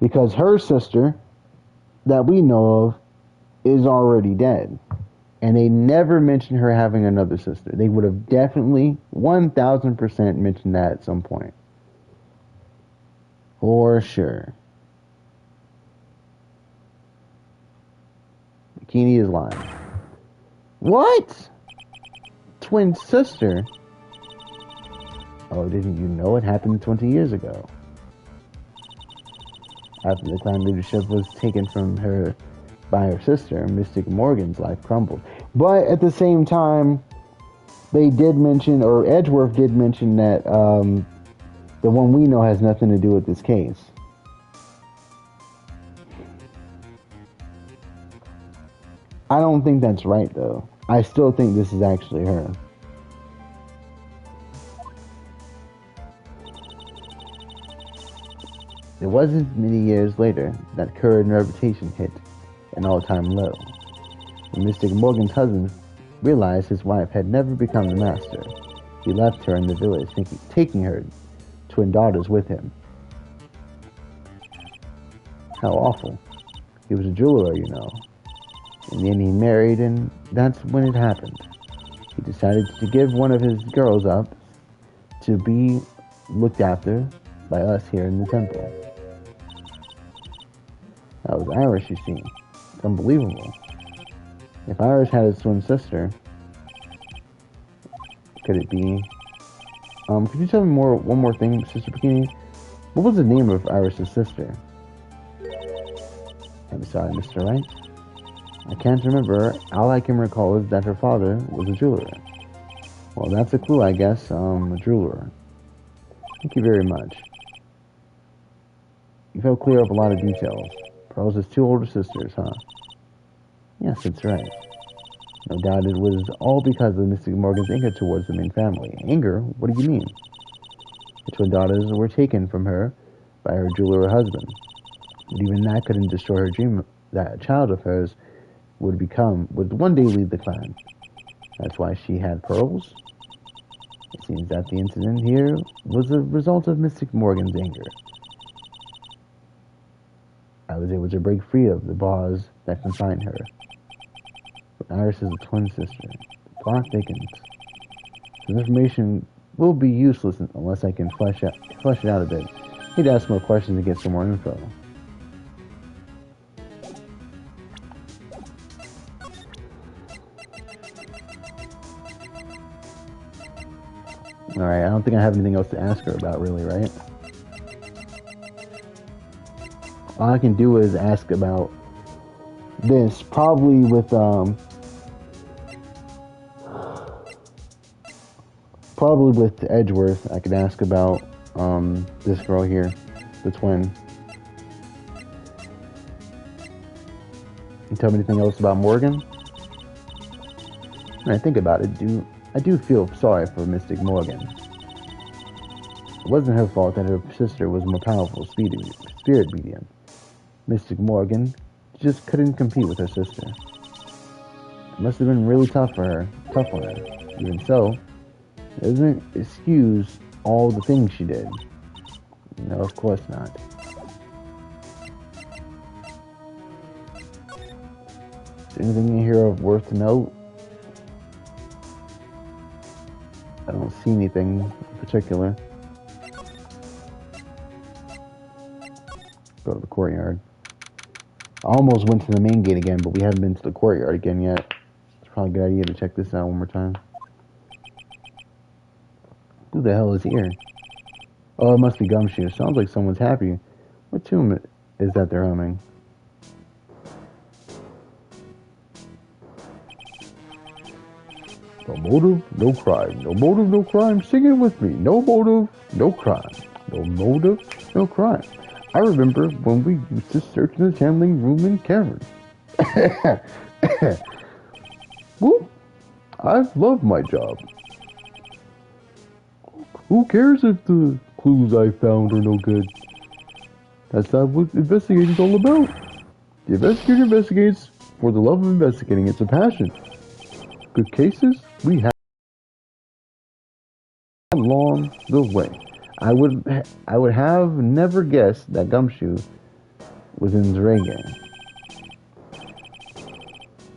Because her sister, that we know of, is already dead. And they never mentioned her having another sister. They would have definitely, 1000% mentioned that at some point. For sure. Bikini is lying. What? Twin sister? Oh, didn't you know it happened 20 years ago? After the clan leadership was taken from her by her sister, Mystic Morgan's life crumbled. But at the same time, they did mention, or Edgeworth did mention that the one we know has nothing to do with this case. I don't think that's right, though. I still think this is actually her. It wasn't many years later that courage and reputation hit an all-time low. When Mystic Morgan's husband realized his wife had never become the master, he left her in the village, taking her twin daughters with him. How awful. He was a jeweler, you know. And then he married, and that's when it happened. He decided to give one of his girls up to be looked after by us here in the temple. That was Iris, you see. It's unbelievable. If Iris had a twin sister, could it be... could you tell me one more thing, Sister Bikini? What was the name of Iris' sister? I'm sorry, Mr. Wright. I can't remember. All I can recall is that her father was a jeweler. Well, that's a clue, I guess. A jeweler. Thank you very much. You felt clear of a lot of details. Pearls has two older sisters, huh? Yes, that's right. No doubt it was all because of Mystic Morgan's anger towards the main family. Anger? What do you mean? The twin daughters were taken from her by her jeweler husband. But even that couldn't destroy her dream that a child of hers would one day lead the clan. That's why she had pearls. It seems that the incident here was a result of Mystic Morgan's anger. I was able to break free of the bars that confined her. But Iris is a twin sister. The plot thickens. This information will be useless unless I can flesh it out a bit. I need to ask more questions to get some more info. Alright, I don't think I have anything else to ask her about, really, right? All I can do is ask about this, probably with Edgeworth. I could ask about this girl here, the twin. You tell me anything else about Morgan? When I think about it, I do feel sorry for Mystic Morgan. It wasn't her fault that her sister was a more powerful spirit medium. Mystic Morgan just couldn't compete with her sister. It must have been really tough on her. Even so, it doesn't excuse all the things she did. No, of course not. Is there anything in here of worth to note? I don't see anything in particular. Go to the courtyard. I almost went to the main gate again, but we haven't been to the courtyard again yet. It's probably a good idea to check this out one more time. Who the hell is here? Oh, it must be Gumshoe. Sounds like someone's happy. What tune is that they're humming? No motive, no crime. No motive, no crime. Sing it with me. No motive, no crime. No motive, no crime. I remember when we used to search in the channeling room in Cameron. Whoop! I've loved my job. Who cares if the clues I found are no good? That's not what investigating's all about. The investigator investigates for the love of investigating. It's a passion. Good cases we have along the way. I would have never guessed that Gumshoe was in the Ray gang.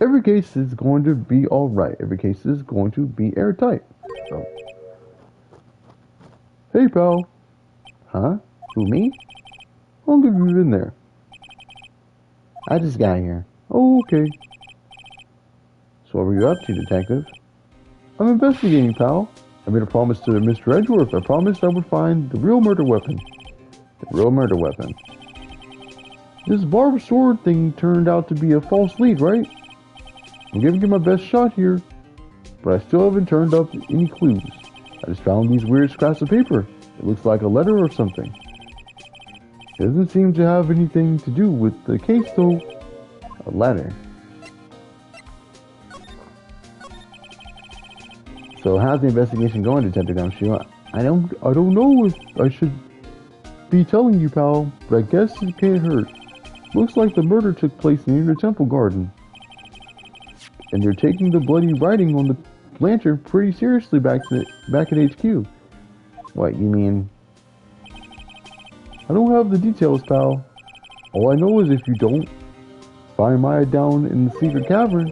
Every case is going to be alright. Every case is going to be airtight. So. Hey, pal. Huh? Who, me? How long have you been there? I just got here. Oh, okay. So what were you up to, detective? I'm investigating, pal. I made a promise to Mr. Edgeworth. I promised I would find the real murder weapon. The real murder weapon. This barbed sword thing turned out to be a false lead, right? I'm giving it my best shot here, but I still haven't turned up any clues. I just found these weird scraps of paper. It looks like a letter or something. It doesn't seem to have anything to do with the case, though. A letter. So how's the investigation going, Detective Gumshoe? I don't know if I should be telling you, pal, but I guess it can't hurt. Looks like the murder took place near the temple garden. And they're taking the bloody writing on the lantern pretty seriously back at HQ. What, you mean? I don't have the details, pal. All I know is if you don't find Maya down in the secret cavern,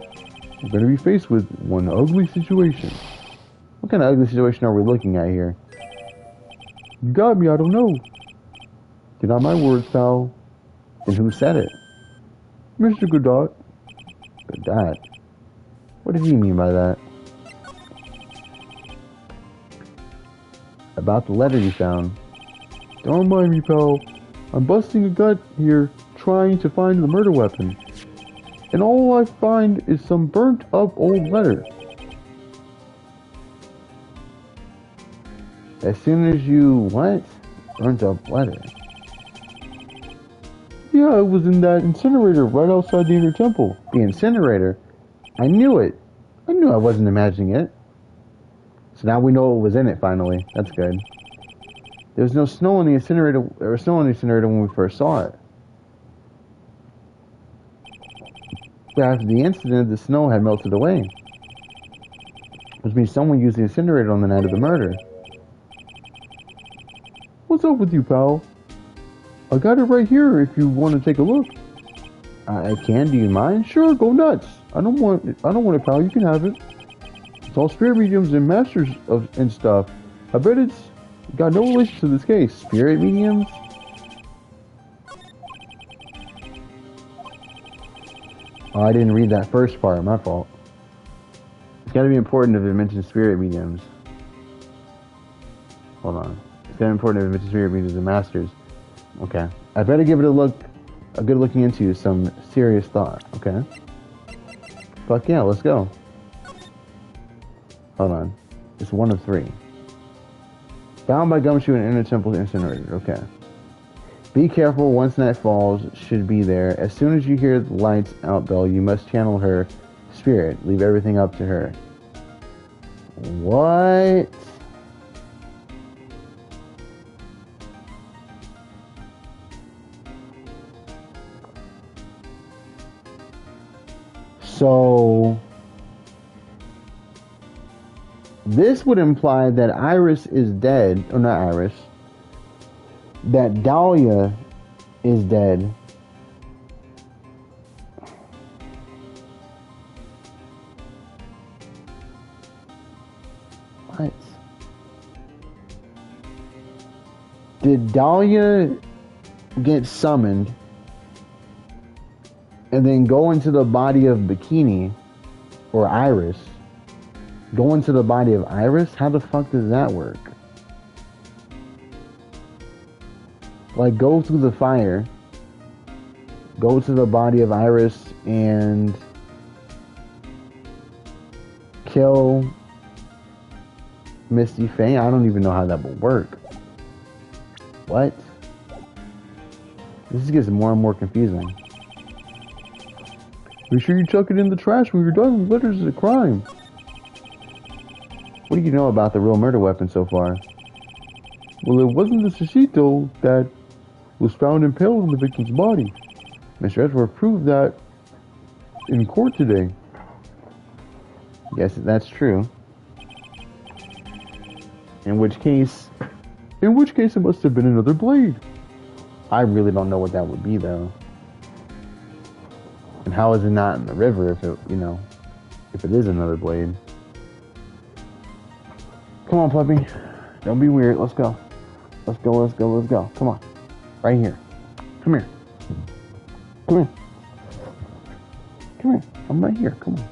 you're going to be faced with one ugly situation. What kind of ugly situation are we looking at here? You got me, I don't know. Get on my words, pal. And who said it? Mr. Godot. Godot? What does he mean by that? About the letter you found. Don't mind me, pal. I'm busting a gut here, trying to find the murder weapon. And all I find is some burnt up old letter. As soon as you, what? Burnt up letter. Yeah, it was in that incinerator right outside the inner temple. The incinerator? I knew it. I knew I wasn't imagining it. So now we know what was in it, finally. That's good. There was no snow in the incinerator. There was snow in the incinerator when we first saw it. But after the incident, the snow had melted away. Which means someone used the incinerator on the night of the murder. What's up with you, pal? I got it right here if you want to take a look. I can. Do you mind? Sure, go nuts. I don't want it, pal. You can have it. It's all spirit mediums and masters and stuff. I bet it's got no relation to this case. Spirit mediums? Oh, I didn't read that first part. My fault. It's got to be important if it mentions spirit mediums. Hold on. It's got to be important if it mentions spirit mediums and masters. Okay. I better give it a good looking into, some serious thought, okay? Fuck yeah, let's go. Hold on. It's one of 3. Found by Gumshoe and Inner Temple Incinerator, okay. Be careful, once night falls, should be there. As soon as you hear the lights out bell, you must channel her spirit. Leave everything up to her. What? So, this would imply that Iris is dead, or not Iris, that Dahlia is dead. What? Did Dahlia get summoned and then go into the body of Bikini, or Iris? Go into the body of Iris? How the fuck does that work? Like, go through the fire, go to the body of Iris and kill Misty Faye? I don't even know how that would work. What? This gets more and more confusing. Make sure you chuck it in the trash when you're done. Litters is a crime. What do you know about the real murder weapon so far? Well, it wasn't the shishito that was found impaled on the victim's body. Mr. Edgeworth proved that in court today. Yes, that's true. In which case it must have been another blade. I really don't know what that would be, though. And how is it not in the river if it, if it is another blade? Come on, puppy. Don't be weird. Let's go. Let's go. Come on. Right here. Come here. Come here. Come here. I'm right here. Come on.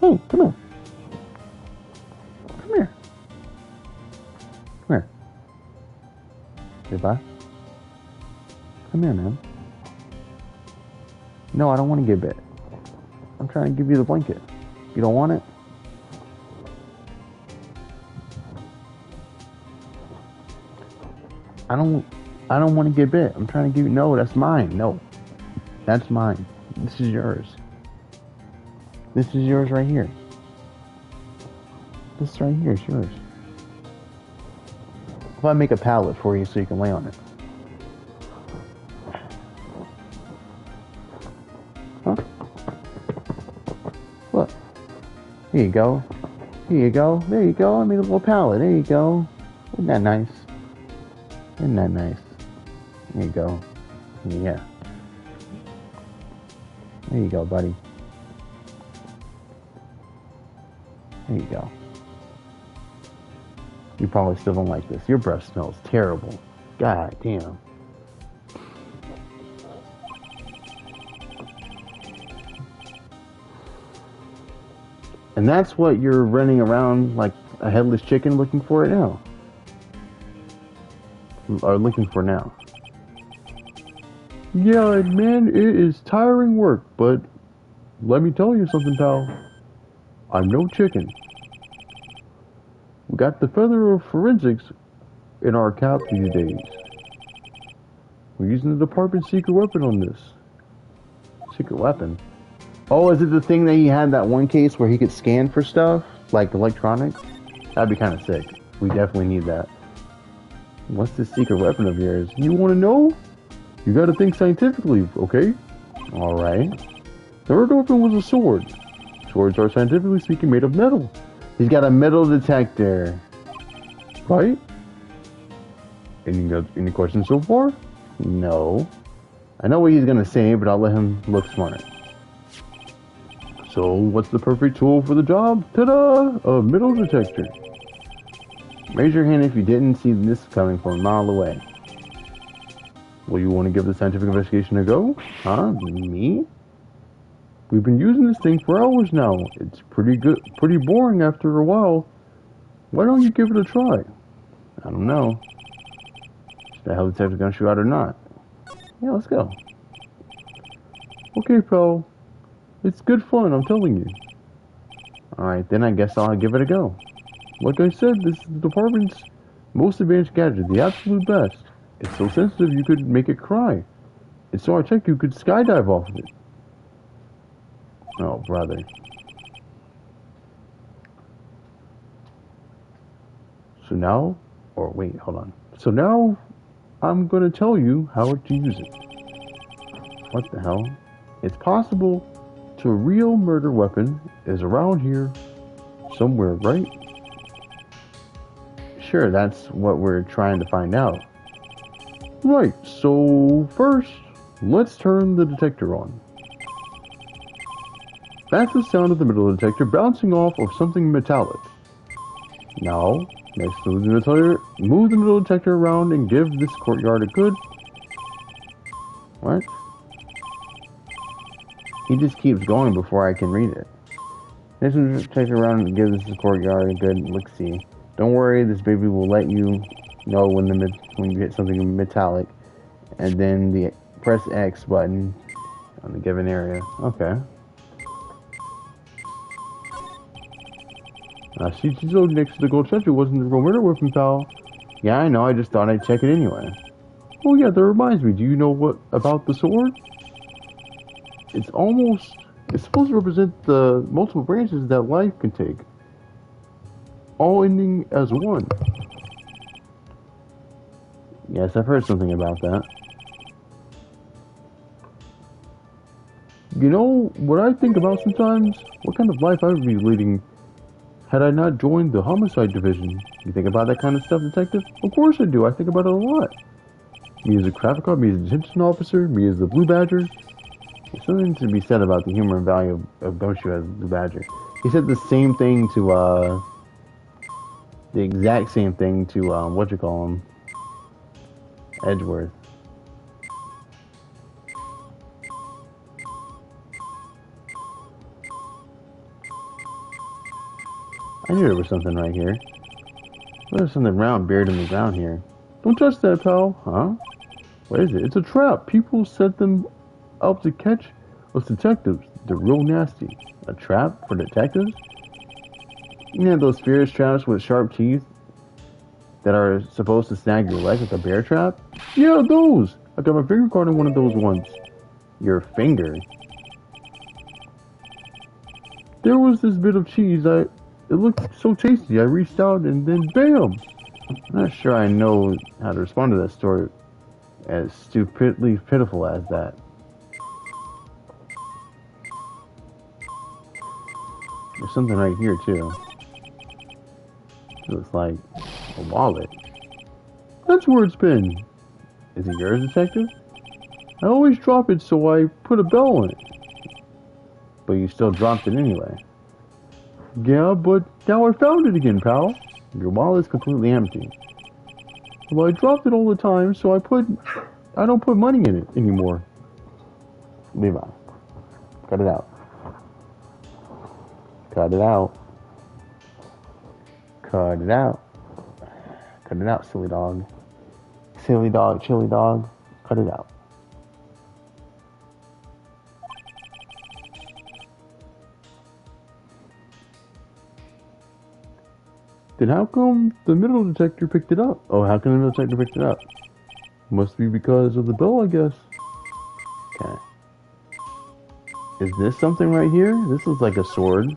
Hey, come here. Come here. Come here. Goodbye. Come here, man. No, I don't want to get bit. I'm trying to give you the blanket. You don't want it? I don't want to get bit. I'm trying to give you. No, that's mine. No. That's mine. This is yours. This is yours right here. This right here is yours. If I make a pallet for you so you can lay on it. Huh? Look. Here you go. Here you go. There you go. I made a little pallet. There you go. Isn't that nice? Isn't that nice? There you go. Yeah. There you go, buddy. There you go. You probably still don't like this. Your breath smells terrible. God damn. And that's what you're running around like a headless chicken looking for it now. Or looking for now. Yeah, man, it is tiring work, but let me tell you something, pal. I'm no chicken. We got the feather of forensics in our cap these days. We're using the department's secret weapon on this. Secret weapon? Oh, is it the thing that he had that one case where he could scan for stuff? Like electronics? That'd be kind of sick. We definitely need that. What's this secret weapon of yours? You want to know? You gotta think scientifically, okay? Alright. Third weapon was a sword. Swords are scientifically speaking made of metal. He's got a metal detector. Right? Any questions so far? No. I know what he's gonna say, but I'll let him look smart. So, what's the perfect tool for the job? Ta-da! A metal detector. Raise your hand if you didn't see this coming from a mile away. Well, you want to give the scientific investigation a go? Huh? Me? We've been using this thing for hours now. It's pretty boring after a while. Why don't you give it a try? I don't know. Is the hell detector gonna shoot out or not? Yeah, let's go. Okay, pal. It's good fun, I'm telling you. Alright, then I guess I'll give it a go. Like I said, this is the department's most advanced gadget, the absolute best. It's so sensitive you could make it cry. It's so high-tech you could skydive off of it. Oh, brother. So now, or wait, hold on. So now, I'm gonna tell you how to use it. What the hell? It's possible to a real murder weapon is around here somewhere, right? Sure, that's what we're trying to find out. Right, so first, let's turn the detector on. That's the sound of the metal detector bouncing off of something metallic. Now, next move the metal detector around and give this courtyard a good... What? He just keeps going before I can read it. Next move the detector around and give this courtyard a good look-see. Don't worry, this baby will let you know when you hit something metallic, and then the press X button on the given area. Okay. She's so next to the gold statue wasn't the real murder weapon, pal. Yeah, I know. I just thought I'd check it anyway. Oh yeah, that reminds me. Do you know what about the sword? It's supposed to represent the multiple branches that life can take, all ending as one. Yes, I've heard something about that. You know, what I think about sometimes? What kind of life I would be leading had I not joined the homicide division. You think about that kind of stuff, detective? Of course I do. I think about it a lot. Me as a traffic cop, me as a detention officer, me as the Blue Badger. There's something to be said about the humor and value of Gumshoe as the Blue Badger. He said the same thing to, the exact same thing to, Edgeworth. I knew there was something right here. There's something round buried in the ground here. Don't touch that, pal. Huh? What is it? It's a trap. People set them up to catch us detectives. They're real nasty. A trap for detectives? You know those fierce traps with sharp teeth that are supposed to snag your leg like a bear trap? Yeah, those. I got my finger caught in one of those once. Your finger? There was this bit of cheese. It looked so tasty. I reached out and then bam! I'm not sure I know how to respond to that story as stupidly pitiful as that. There's something right here too. It looks like a wallet. That's where it's been. Is it yours, detective? I always drop it, so I put a bell on it. But you still dropped it anyway. Yeah, but now I found it again, pal. Your wallet's completely empty. Well, I dropped it all the time, so I don't put money in it anymore. Levi, cut it out. Cut it out. Cut it out. Cut it out, silly dog. Silly dog, chilly dog. Cut it out. Then how come the metal detector picked it up? Oh, how come the metal detector picked it up? Must be because of the bell, I guess. Okay. Is this something right here? This looks like a sword.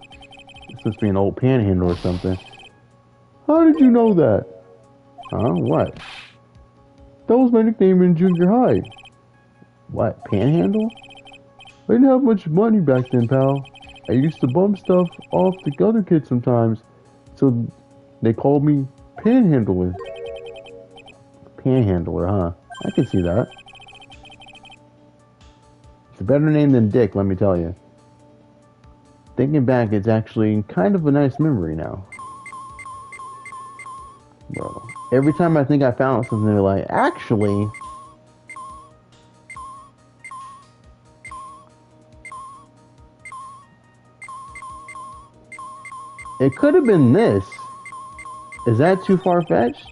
This must be an old panhandle or something. How did you know that? Huh? What? That was my nickname in junior high. What? Panhandle? I didn't have much money back then, pal. I used to bum stuff off the other kids sometimes, so they called me Panhandler. Panhandler, huh? I can see that. It's a better name than Dick, let me tell you. Thinking back, it's actually kind of a nice memory now. Bro, every time I think I found something, they're like, actually... It could have been this. Is that too far-fetched?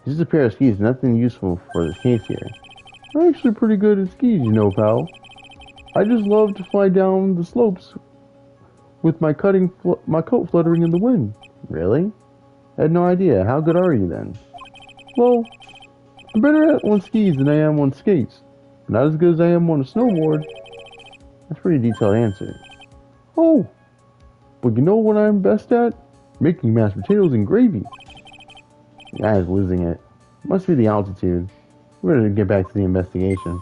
Just a pair of skis, nothing useful for this case here. I'm actually pretty good at skis, you know, pal. I just love to fly down the slopes with my coat fluttering in the wind. Really? I had no idea. How good are you then? Well, I'm better at on skis than I am on skates. Not as good as I am on a snowboard. That's a pretty detailed answer. Oh, but you know what I'm best at? Making mashed potatoes and gravy. The guy is losing it. Must be the altitude. We're gonna get back to the investigation.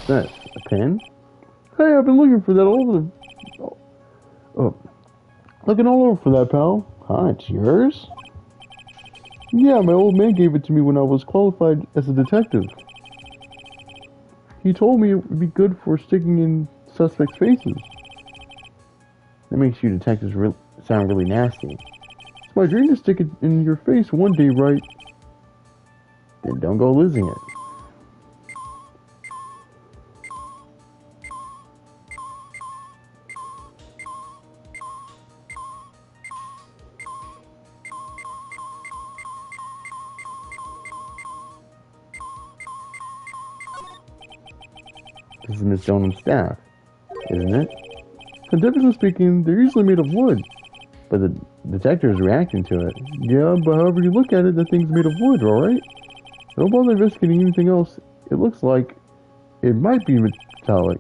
What's this? A pin? Hey, I've been looking for that all over looking all over for that, pal. Huh, it's yours? Yeah, my old man gave it to me when I was qualified as a detective. He told me it would be good for sticking in suspects' faces. That makes you detectives sound really nasty. It's my dream to stick it in your face one day, right? Then don't go losing it. This is Miss Donham's staff, isn't it? Scientifically speaking, they're usually made of wood. But the detector is reacting to it. Yeah, but however you look at it, that thing's made of wood, alright? Don't bother investigating anything else. It looks like it might be metallic.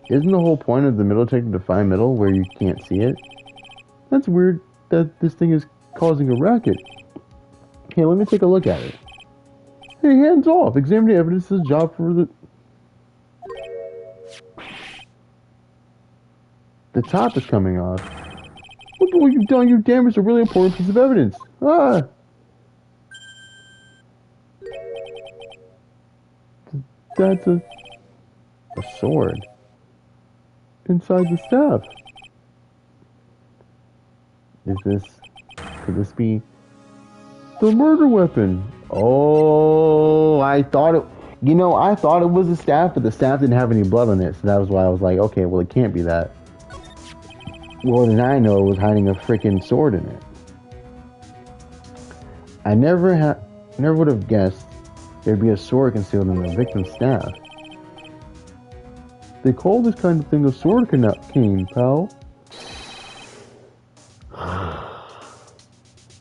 Isn't the whole point of the metal detector to find metal where you can't see it? That's weird that this thing is causing a racket. Hey, let me take a look at it. Hey, hands off. Examining evidence is a job for The top is coming off. what you've done, you damaged a really important piece of evidence. Ah! That's A sword. inside the staff. Could this be? The murder weapon. Oh, I thought it was a staff, but the staff didn't have any blood on it, so that was why I was like, okay, well, it can't be that. Well, then I know it was hiding a freaking sword in it. I never would have guessed there'd be a sword concealed in the victim's staff. They call this kind of thing a sword cane, pal.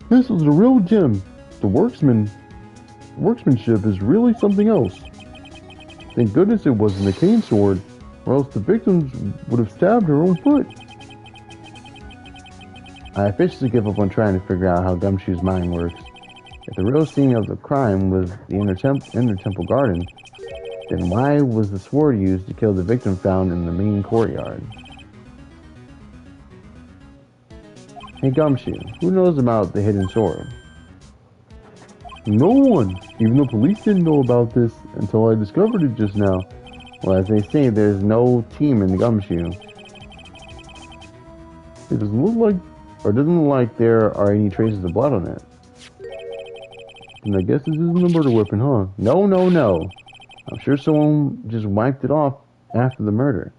This is a real gem. The workmanship is really something else. Thank goodness it wasn't a cane sword, or else the victims would have stabbed her own foot. I officially give up on trying to figure out how Gumshoe's mind works. If the real scene of the crime was the inner temple garden, then why was the sword used to kill the victim found in the main courtyard? Hey Gumshoe, who knows about the hidden sword? No one, even the police didn't know about this until I discovered it just now. Well, as they say, there's no team in Gumshoe. It doesn't look like there are any traces of blood on it. And I guess this isn't a murder weapon, huh? No. I'm sure someone just wiped it off after the murder.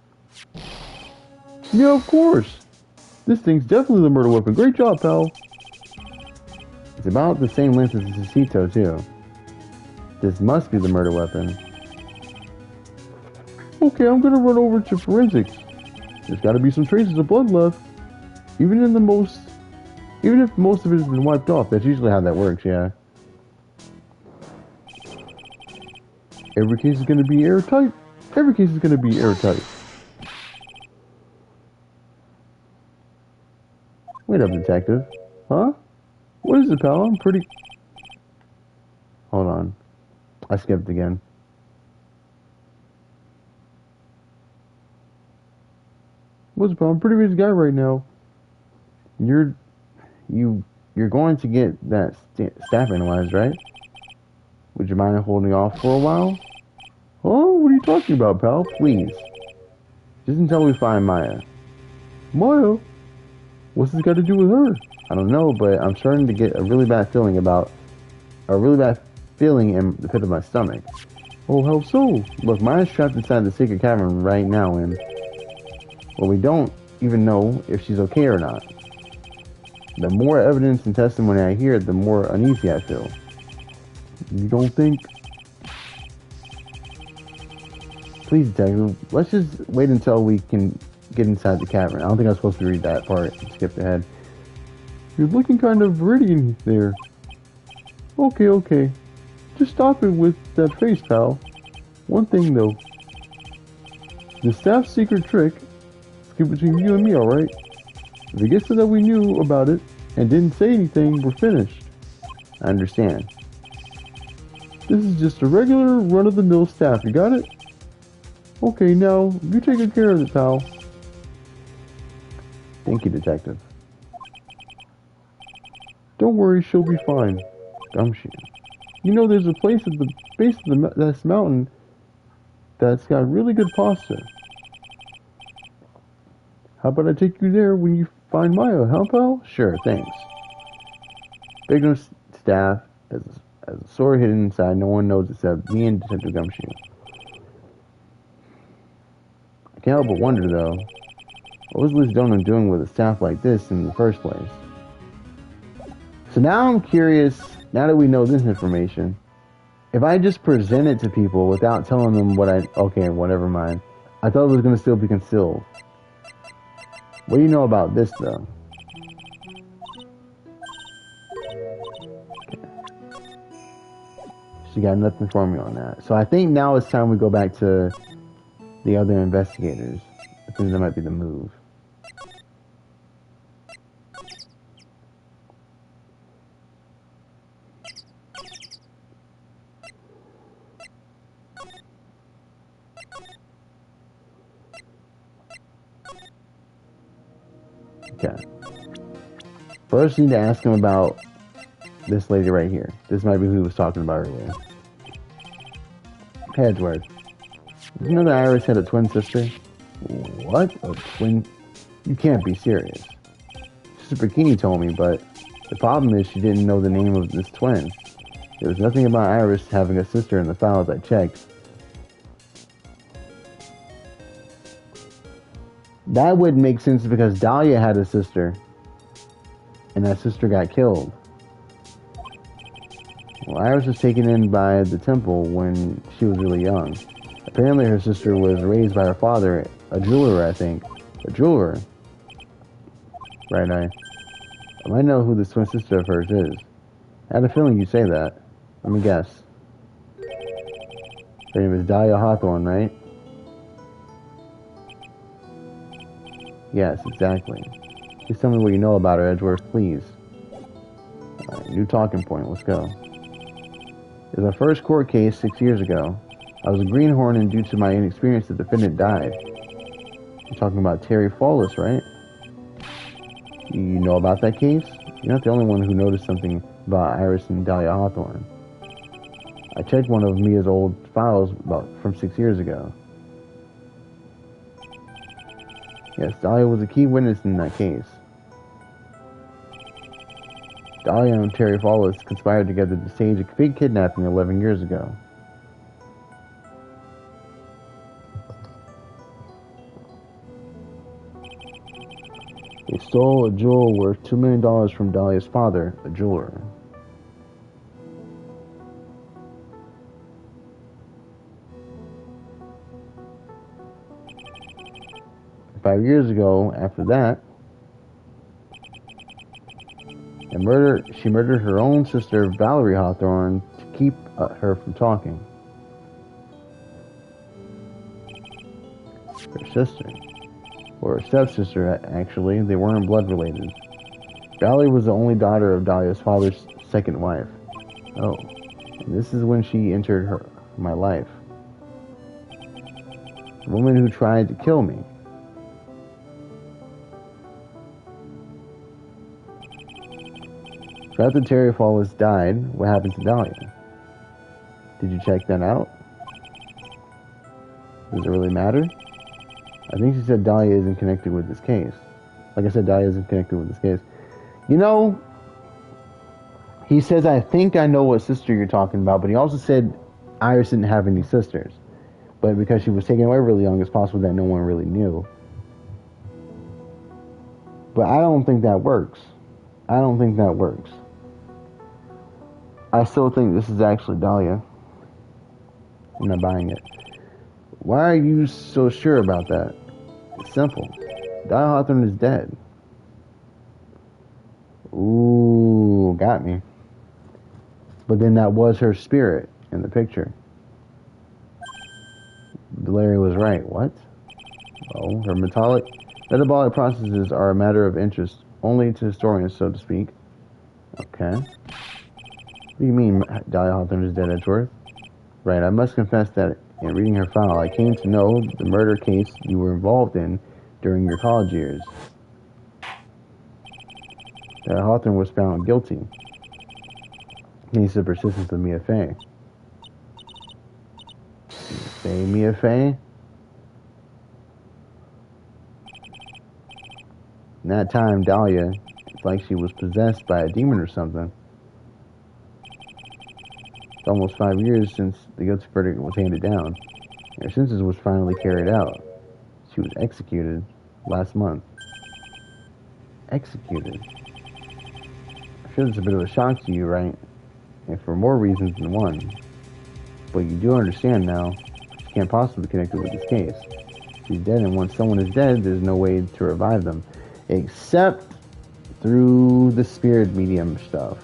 Yeah, of course. This thing's definitely the murder weapon. Great job, pal. It's about the same length as the Cecito, too. This must be the murder weapon. Okay, I'm gonna run over to forensics. There's gotta be some traces of blood left. Even if most of it has been wiped off. That's usually how that works, yeah. Every case is gonna be airtight. Every case is gonna be airtight. Wait up, detective. Huh? What is it, pal? I'm pretty... Hold on. I skipped again. What's it, pal? I'm a pretty busy guy right now. You're going to get that staff analyzed, right? Would you mind holding off for a while? Oh, what are you talking about, pal? Please. Just until we find Maya. Maya? What's this got to do with her? I don't know, but I'm starting to get a really bad feeling in the pit of my stomach. Oh, how so? Look, Maya's trapped inside the secret cavern right now, and well, we don't even know if she's okay or not. The more evidence and testimony I hear, the more uneasy I feel. You don't think... Please, detective, let's just wait until we can get inside the cavern. I don't think I was supposed to read that part. Skipped ahead. You're looking kind of viridian there. Okay. Just stop it with that face, pal. One thing, though. The staff's secret trick, let's keep it between you and me, alright? If it gets to that we knew about it and didn't say anything, we're finished. I understand. This is just a regular run-of-the-mill staff, you got it? Okay, now, you take good care of it, pal. Thank you, detective. Don't worry, she'll be fine. Gumshoe. You know, there's a place at the base of this mountain that's got really good pasta. How about I take you there when you find Maya, huh, pal? Sure, thanks. Victim's staff has a sword hidden inside. No one knows except me and Detective Gumshoe. I can't help but wonder, though, what was Liz Donut doing with a staff like this in the first place? So now I'm curious, now that we know this information, if I just present it to people without telling them okay, whatever, mind. I thought it was going to still be concealed. What do you know about this, though? She got nothing for me on that. So I think now it's time we go back to the other investigators. I think that might be the move. Okay. First, you need to ask him about this lady right here. This might be who he was talking about earlier. Hey, Edward. Did you know that Iris had a twin sister? What? A twin? You can't be serious. Sister Bikini told me, but the problem is she didn't know the name of this twin. There was nothing about Iris having a sister in the files I checked. That would make sense because Dahlia had a sister, and that sister got killed. Well, Iris was taken in by the temple when she was really young. Apparently her sister was raised by her father, a jeweler, I think. A jeweler. Right, I might know who this twin sister of hers is. I had a feeling you'd say that. Let me guess. Her name is Dahlia Hawthorne, right? Yes, exactly. Please tell me what you know about her, Edgeworth, please. New talking point, let's go. It was our first court case 6 years ago. I was a greenhorn, and due to my inexperience, the defendant died. You're talking about Terry Fallis, right? You know about that case? You're not the only one who noticed something about Iris and Dahlia Hawthorne. I checked one of Mia's old files from 6 years ago. Yes, Dahlia was a key witness in that case. Dahlia and Terry Fallis conspired together to stage a big kidnapping 11 years ago. They stole a jewel worth $2 million from Dahlia's father, a jeweler. Five years ago, after that, she murdered her own sister, Valerie Hawthorne, to keep her from talking. Her sister, or her stepsister, actually, they weren't blood related. Valerie was the only daughter of Dahlia's father's second wife. Oh, and this is when she entered my life. The woman who tried to kill me. After Terry Fallis died, what happened to Dahlia? Did you check that out? Does it really matter? I think she said Dahlia isn't connected with this case. Like I said, Dahlia isn't connected with this case. You know, he says, I think I know what sister you're talking about, but he also said Iris didn't have any sisters. But because she was taken away really young, it's possible that no one really knew. But I don't think that works. I don't think that works. I still think this is actually Dahlia. I'm not buying it. Why are you so sure about that? It's simple. Dahlia Hawthorne is dead. Ooh, got me. But then that was her spirit in the picture. Larry was right. What? Oh, her metabolic processes are a matter of interest only to historians, so to speak. Okay. What do you mean Dahlia Hawthorne is dead, Edgeworth? Right, I must confess that in reading her file, I came to know the murder case you were involved in during your college years. That Hawthorne was found guilty. Thanks to the persistence of Mia Fey. Say Mia Fey? In that time, Dahlia, it's like she was possessed by a demon or something. It's almost 5 years since the guilty verdict was handed down. Her sentence was finally carried out. She was executed last month. Executed? I'm sure it's a bit of a shock to you, right? And for more reasons than one. But you do understand now, she can't possibly be connected with this case. She's dead, and once someone is dead, there's no way to revive them. Except through the spirit medium stuff.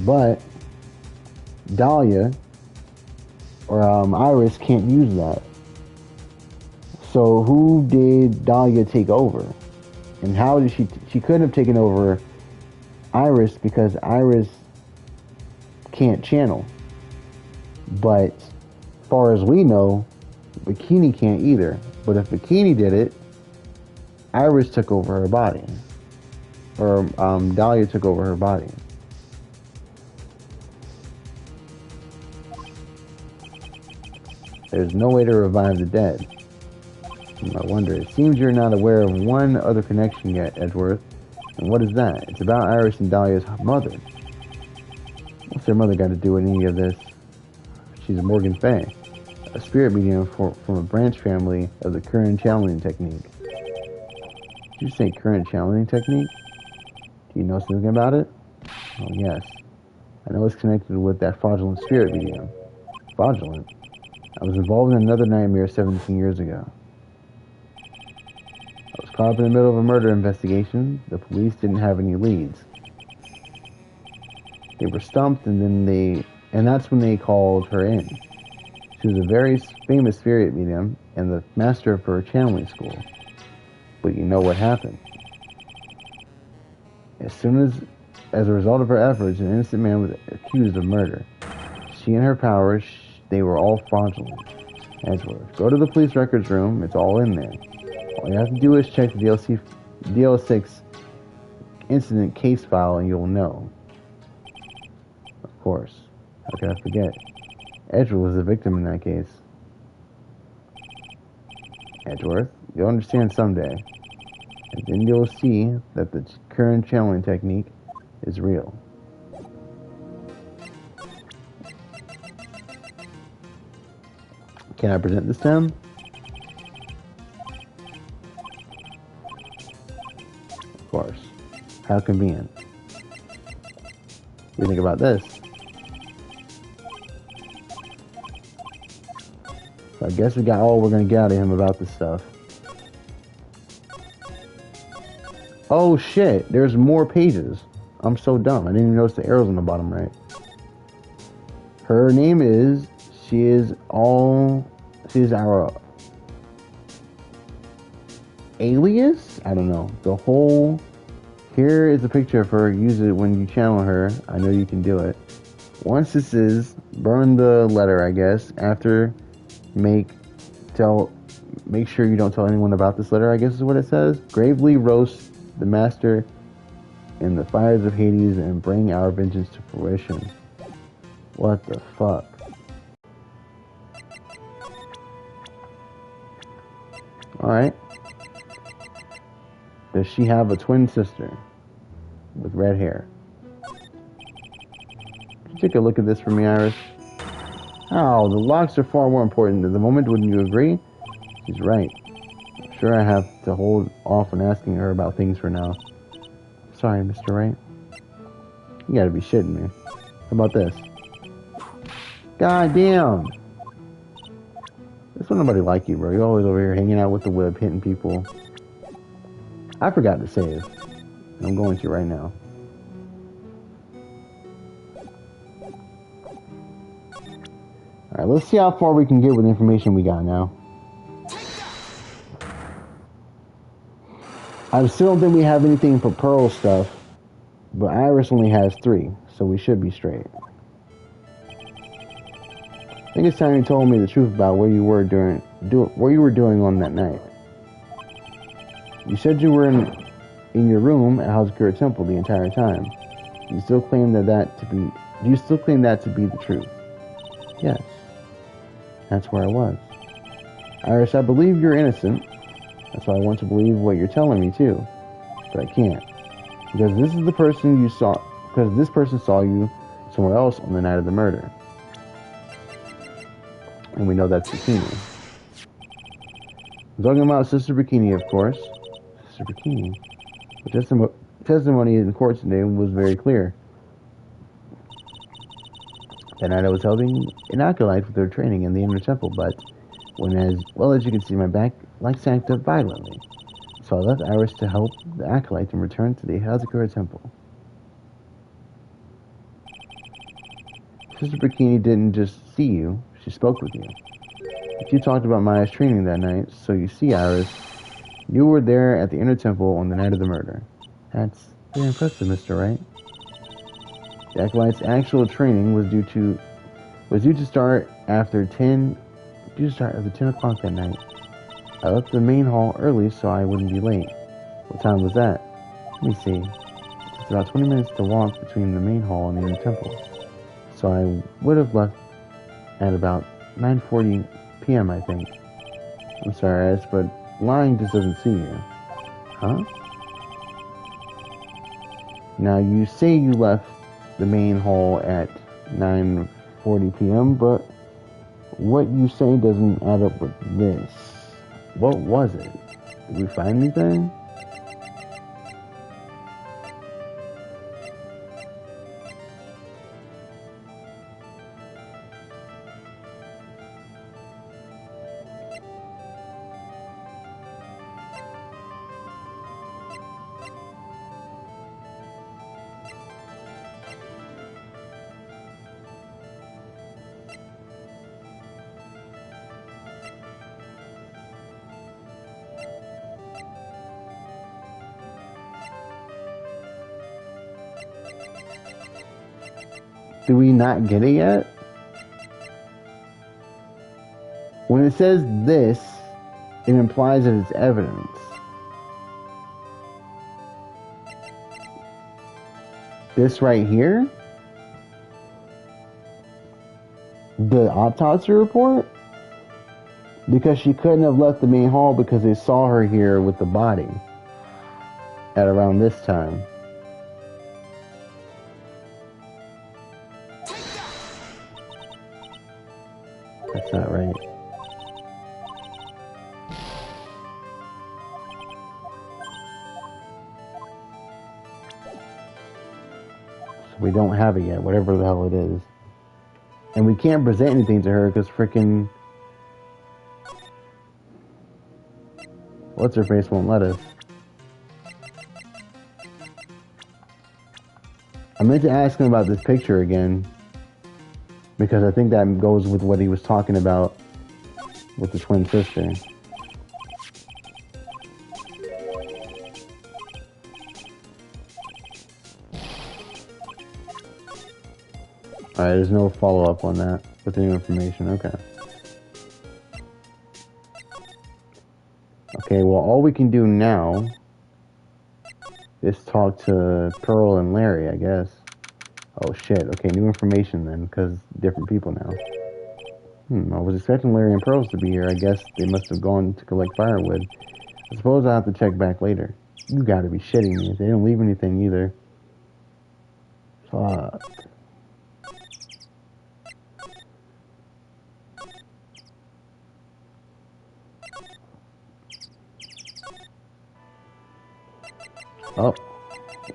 But Dahlia or Iris can't use that. So who did Dahlia take over? And how did she couldn't have taken over Iris because Iris can't channel. But as far as we know, Bikini can't either. But if Bikini did it, Iris took over her body. Or Dahlia took over her body. There's no way to revive the dead. I wonder, it seems you're not aware of one other connection yet, Edgeworth. And what is that? It's about Iris and Dahlia's mother. What's their mother got to do with any of this? She's a Morgan Fay, a spirit medium from a branch family of the current channeling technique. Did you say current channeling technique? Do you know something about it? Oh, yes. I know it's connected with that fraudulent spirit medium. Fraudulent? I was involved in another nightmare 17 years ago. I was caught up in the middle of a murder investigation. The police didn't have any leads. They were stumped, and that's when they called her in. She was a very famous spirit medium and the master of her channeling school. But you know what happened? As a result of her efforts, an innocent man was accused of murder. She and her powers, they were all fraudulent. Edgeworth, go to the police records room. It's all in there. All you have to do is check the DL6 incident case file, and you'll know. Of course. How could I forget? Edgeworth was a victim in that case. Edgeworth, you'll understand someday. And then you'll see that the current channeling technique is real. Can I present this to him? Of course. How convenient. What do you think about this? So I guess we got all we're going to get out of him about this stuff. Oh shit, there's more pages. I'm so dumb. I didn't even notice the arrows on the bottom right. Her name is, she's our alias? I don't know. Here is a picture of her. Use it when you channel her. I know you can do it. Once this is, burn the letter, I guess. After, make sure you don't tell anyone about this letter, I guess is what it says. Gravely roast the master in the fires of Hades and bring our vengeance to fruition. What the fuck? Alright. Does she have a twin sister with red hair? Could you take a look at this for me, Iris? Oh, the locks are far more important at the moment, wouldn't you agree? She's right. I'm sure I have to hold off on asking her about things for now. Sorry, Mr. Wright. You gotta be shitting me. How about this? God damn! There's nobody like you, bro. You're always over here hanging out with the whip, hitting people. I forgot to save. I'm going to right now. Alright, let's see how far we can get with the information we got now. I still don't think we have anything for Pearl stuff, but Iris only has 3, so we should be straight. I think it's time you told me the truth about what you were doing on that night. You said you were in your room at Hazakura Temple the entire time. Do you still claim that to be the truth? Yes. That's where I was. Iris, I believe you're innocent. That's why I want to believe what you're telling me too. But I can't. Because this person saw you somewhere else on the night of the murder. And we know that's Bikini. I'm talking about Sister Bikini, of course. Sister Bikini. The testimony in court today was very clear. That night I was helping an acolyte with their training in the inner temple, but when, as well as you can see, my back sagged up violently. So I left Iris to help the acolyte and returned to the Hazakura Temple. Sister Bikini didn't just see you, she spoke with you. But you talked about Maya's training that night, so you see, Iris, you were there at the inner temple on the night of the murder. That's very impressive, Mr. Wright. The acolyte's actual training was due to start after 10 o'clock that night. I left the main hall early so I wouldn't be late. What time was that? Let me see. It's about 20 minutes to walk between the main hall and the inner temple. So I would have left at about 9:40 p.m. I think. I'm sorry, Ash, but lying just doesn't suit you. Huh? Now you say you left the main hall at 9:40 p.m., but what you say doesn't add up with this. What was it? Did we find anything? Do we not get it yet? When it says this, it implies that it's evidence. This right here? The autopsy report? Because she couldn't have left the main hall because they saw her here with the body at around this time. That's not right. So we don't have it yet, whatever the hell it is. And we can't present anything to her because freaking what's her face won't let us. I meant to ask him about this picture again because I think that goes with what he was talking about with the twin sister. Alright, there's no follow-up on that with the new information. Okay. Okay, well, all we can do now is talk to Pearl and Larry, I guess. Oh, shit. Okay, new information then, because different people now. I was expecting Larry and Pearls to be here. I guess they must have gone to collect firewood. I suppose I'll have to check back later. You gotta be shitting me. They didn't leave anything either. Fuck. Oh,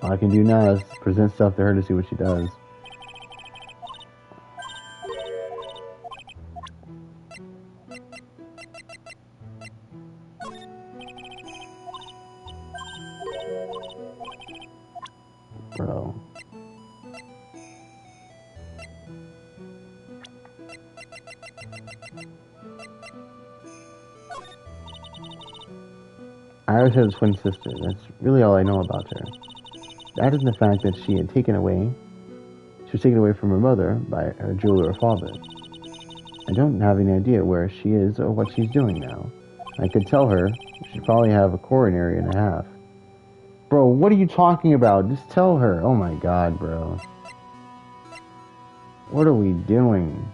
all I can do now is present stuff to her to see what she does. Bro. Iris has a twin sister. That's really all I know about her. That is the fact that she was taken away from her mother by her jeweler father. I don't have any idea where she is or what she's doing now. I could tell her she'd probably have a coronary and a half. Bro, what are you talking about? Just tell her. Oh my god, bro. What are we doing?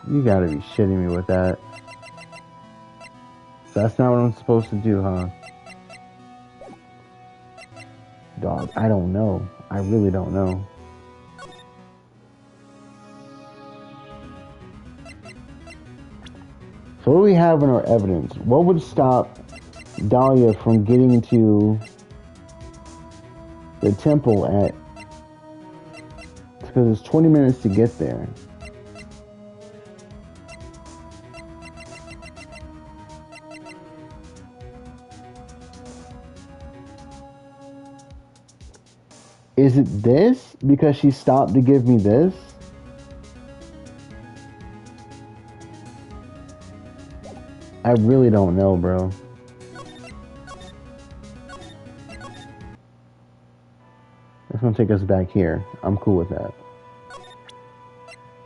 You gotta be shitting me with that. That's not what I'm supposed to do, huh? Dog, I don't know. I really don't know. So what do we have in our evidence? What would stop Dahlia from getting into the temple at... Because it's 20 minutes to get there. Is it this? Because she stopped to give me this? I really don't know, bro. That's gonna take us back here. I'm cool with that.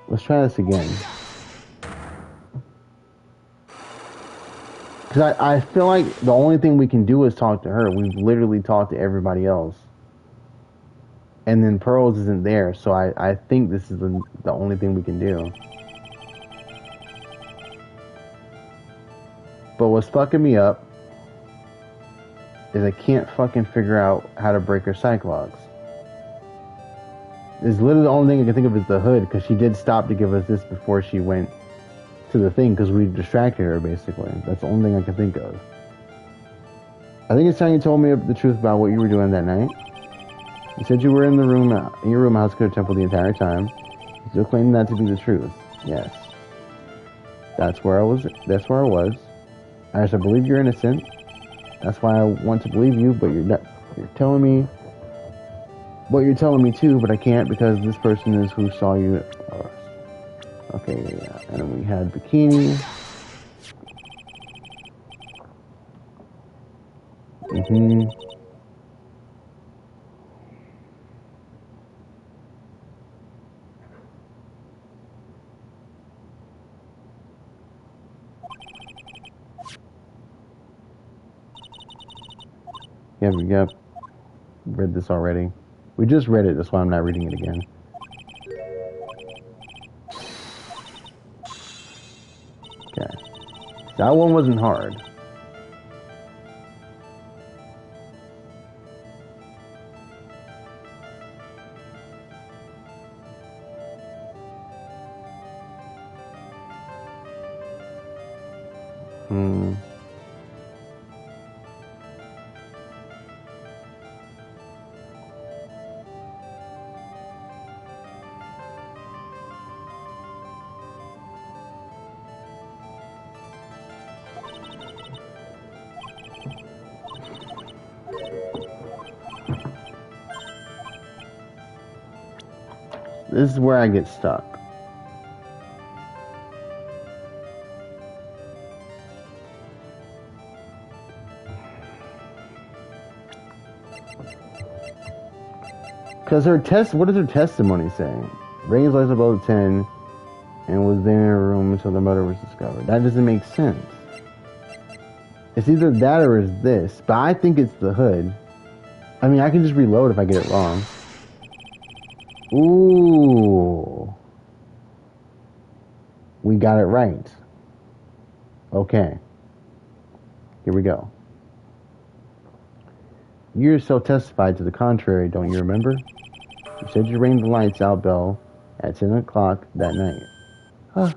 Let's try this again. Because I feel like the only thing we can do is talk to her. We've literally talked to everybody else. And then Pearls isn't there, so I think this is the only thing we can do. But what's fucking me up is I can't fucking figure out how to break her psych logs. It's literally the only thing I can think of is the hood, because she did stop to give us this before she went to the thing, because we distracted her, basically. That's the only thing I can think of. I think it's time you told me the truth about what you were doing that night. You said you were in your room at House Temple the entire time. You still claim that to be the truth. Yes. That's where I was. Iris, I believe you're innocent. That's why I want to believe you, but you're telling me what you're telling me too, but I can't because this person is who saw you. Okay, yeah. And then we had Bikini. Yep. Read this already. We just read it, that's why I'm not reading it again. Okay. That one wasn't hard. This is where I get stuck. Because what does her testimony say? Raised lights above 10 and was then in her room until the murder was discovered. That doesn't make sense. It's either that or it's this, but I think it's the hood. I mean, I can just reload if I get it wrong. Ooh. We got it right. Okay. Here we go. You yourself testified to the contrary, don't you remember? You said you rang the lights out bell at 10 o'clock that night. Huh.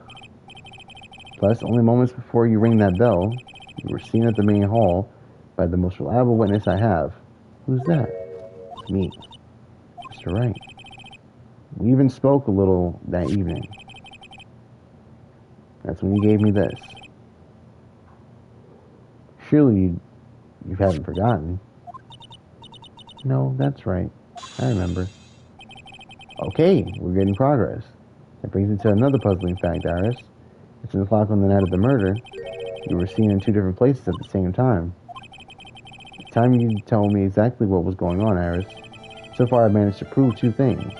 Plus, only moments before you rang that bell, you were seen at the main hall by the most reliable witness I have. Who's that? It's me, Mr. Wright. We even spoke a little that evening. That's when you gave me this. Surely you haven't forgotten. No, that's right. I remember. Okay, we're getting progress. That brings me to another puzzling fact, Iris. At 10 o'clock on the night of the murder, you were seen in two different places at the same time. It's time you tell me exactly what was going on, Iris. So far, I've managed to prove two things.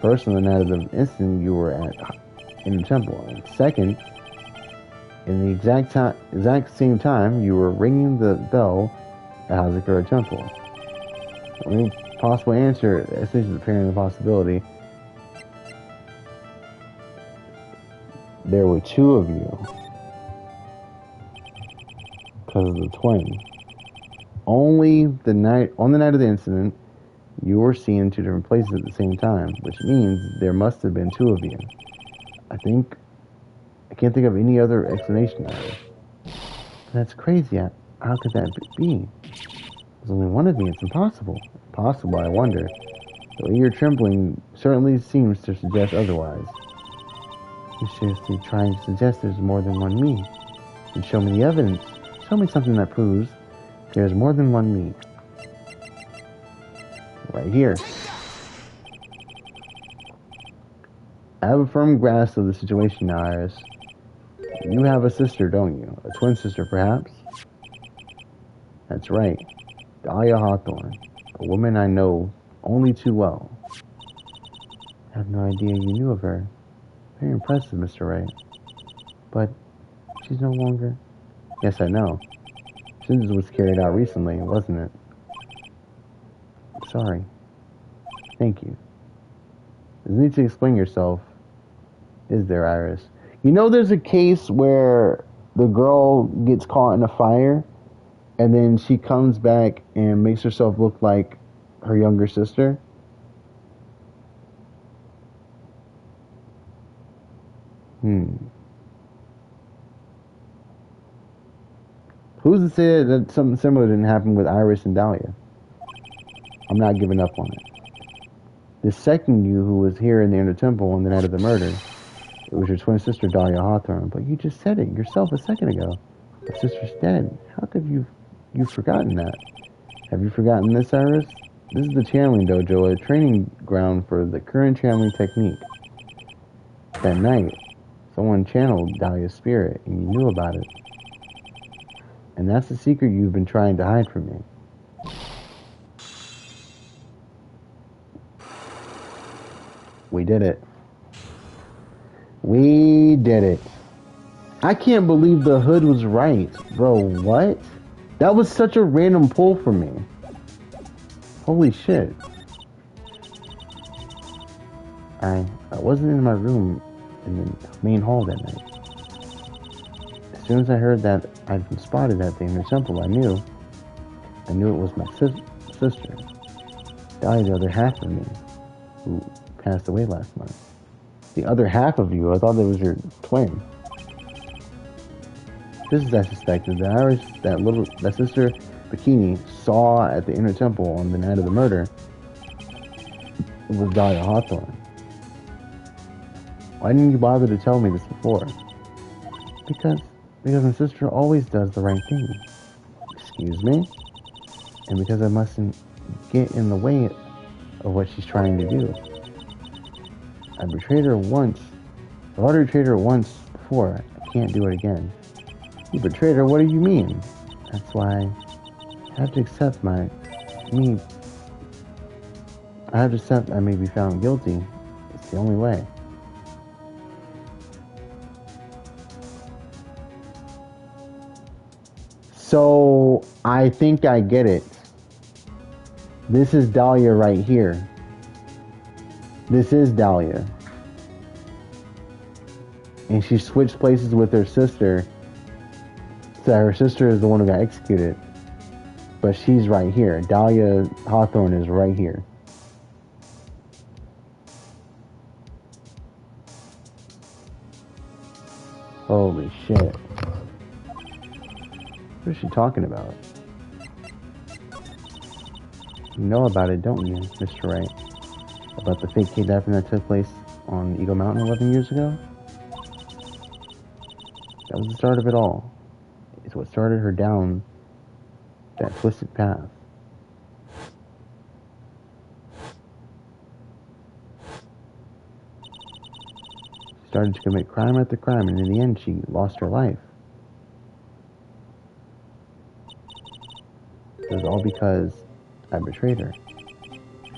First, on the night of the incident, you were in the temple. And second, in the exact same time, you were ringing the bell at Hazakura Temple. The only possible answer, essentially appearing the possibility, there were two of you. Because of the twin. On the night of the incident, you were seen in two different places at the same time, which means there must have been two of you. I can't think of any other explanation of it. That's crazy. How could that be? There's only one of me. It's impossible. Impossible, I wonder. The way you're trembling certainly seems to suggest otherwise. You're seriously trying to suggest there's more than one me. And show me the evidence. Show me something that proves there's more than one me. Right here. I have a firm grasp of the situation now, Iris. You have a sister, don't you? A twin sister, perhaps? That's right. Dahlia Hawthorne. A woman I know only too well. I have no idea you knew of her. Very impressive, Mr. Wright. But she's no longer... Yes, I know. Since it was carried out recently, wasn't it? Sorry. Thank you. There's no need to explain yourself, is there, Iris? You know there's a case where the girl gets caught in a fire and then she comes back and makes herself look like her younger sister? Hmm. Who's to say that something similar didn't happen with Iris and Dahlia? I'm not giving up on it. The second you who was here in the Inner Temple on the night of the murder, it was your twin sister Dahlia Hawthorne. But you just said it yourself a second ago. Your sister's dead. How could you've forgotten that? Have you forgotten this, Iris? This is the channeling dojo, a training ground for the current channeling technique. That night, someone channeled Dahlia's spirit, and you knew about it. And that's the secret you've been trying to hide from me. We did it. We did it. I can't believe the hood was right. Bro, what? That was such a random pull for me. Holy shit. I wasn't in my room in the main hall that night. As soon as I heard that I'd been spotted at the Inner Temple, I knew it was my sister. Dahlia, the other half of me, who passed away last month. The other half of you? I thought that was your twin. Just as I suspected, the Iris that sister Bikini saw at the Inner Temple on the night of the murder was Dahlia Hawthorne. Why didn't you bother to tell me this before? Because my sister always does the right thing. Excuse me? And because I mustn't get in the way of what she's trying to do. I betrayed her once. I've already betrayed her once before. I can't do it again. You betrayed her? What do you mean? That's why I have to accept I have to accept I may be found guilty. It's the only way. So, I think I get it. This is Dahlia right here. This is Dahlia. And she switched places with her sister. So her sister is the one who got executed. But she's right here. Dahlia Hawthorne is right here. Holy shit. What is she talking about? You know about it, don't you, Mr. Wright? About the fake kidnapping that took place on Eagle Mountain 11 years ago? That was the start of it all. It's what started her down that twisted path. She started to commit crime after crime, and in the end, she lost her life. It was all because I betrayed her.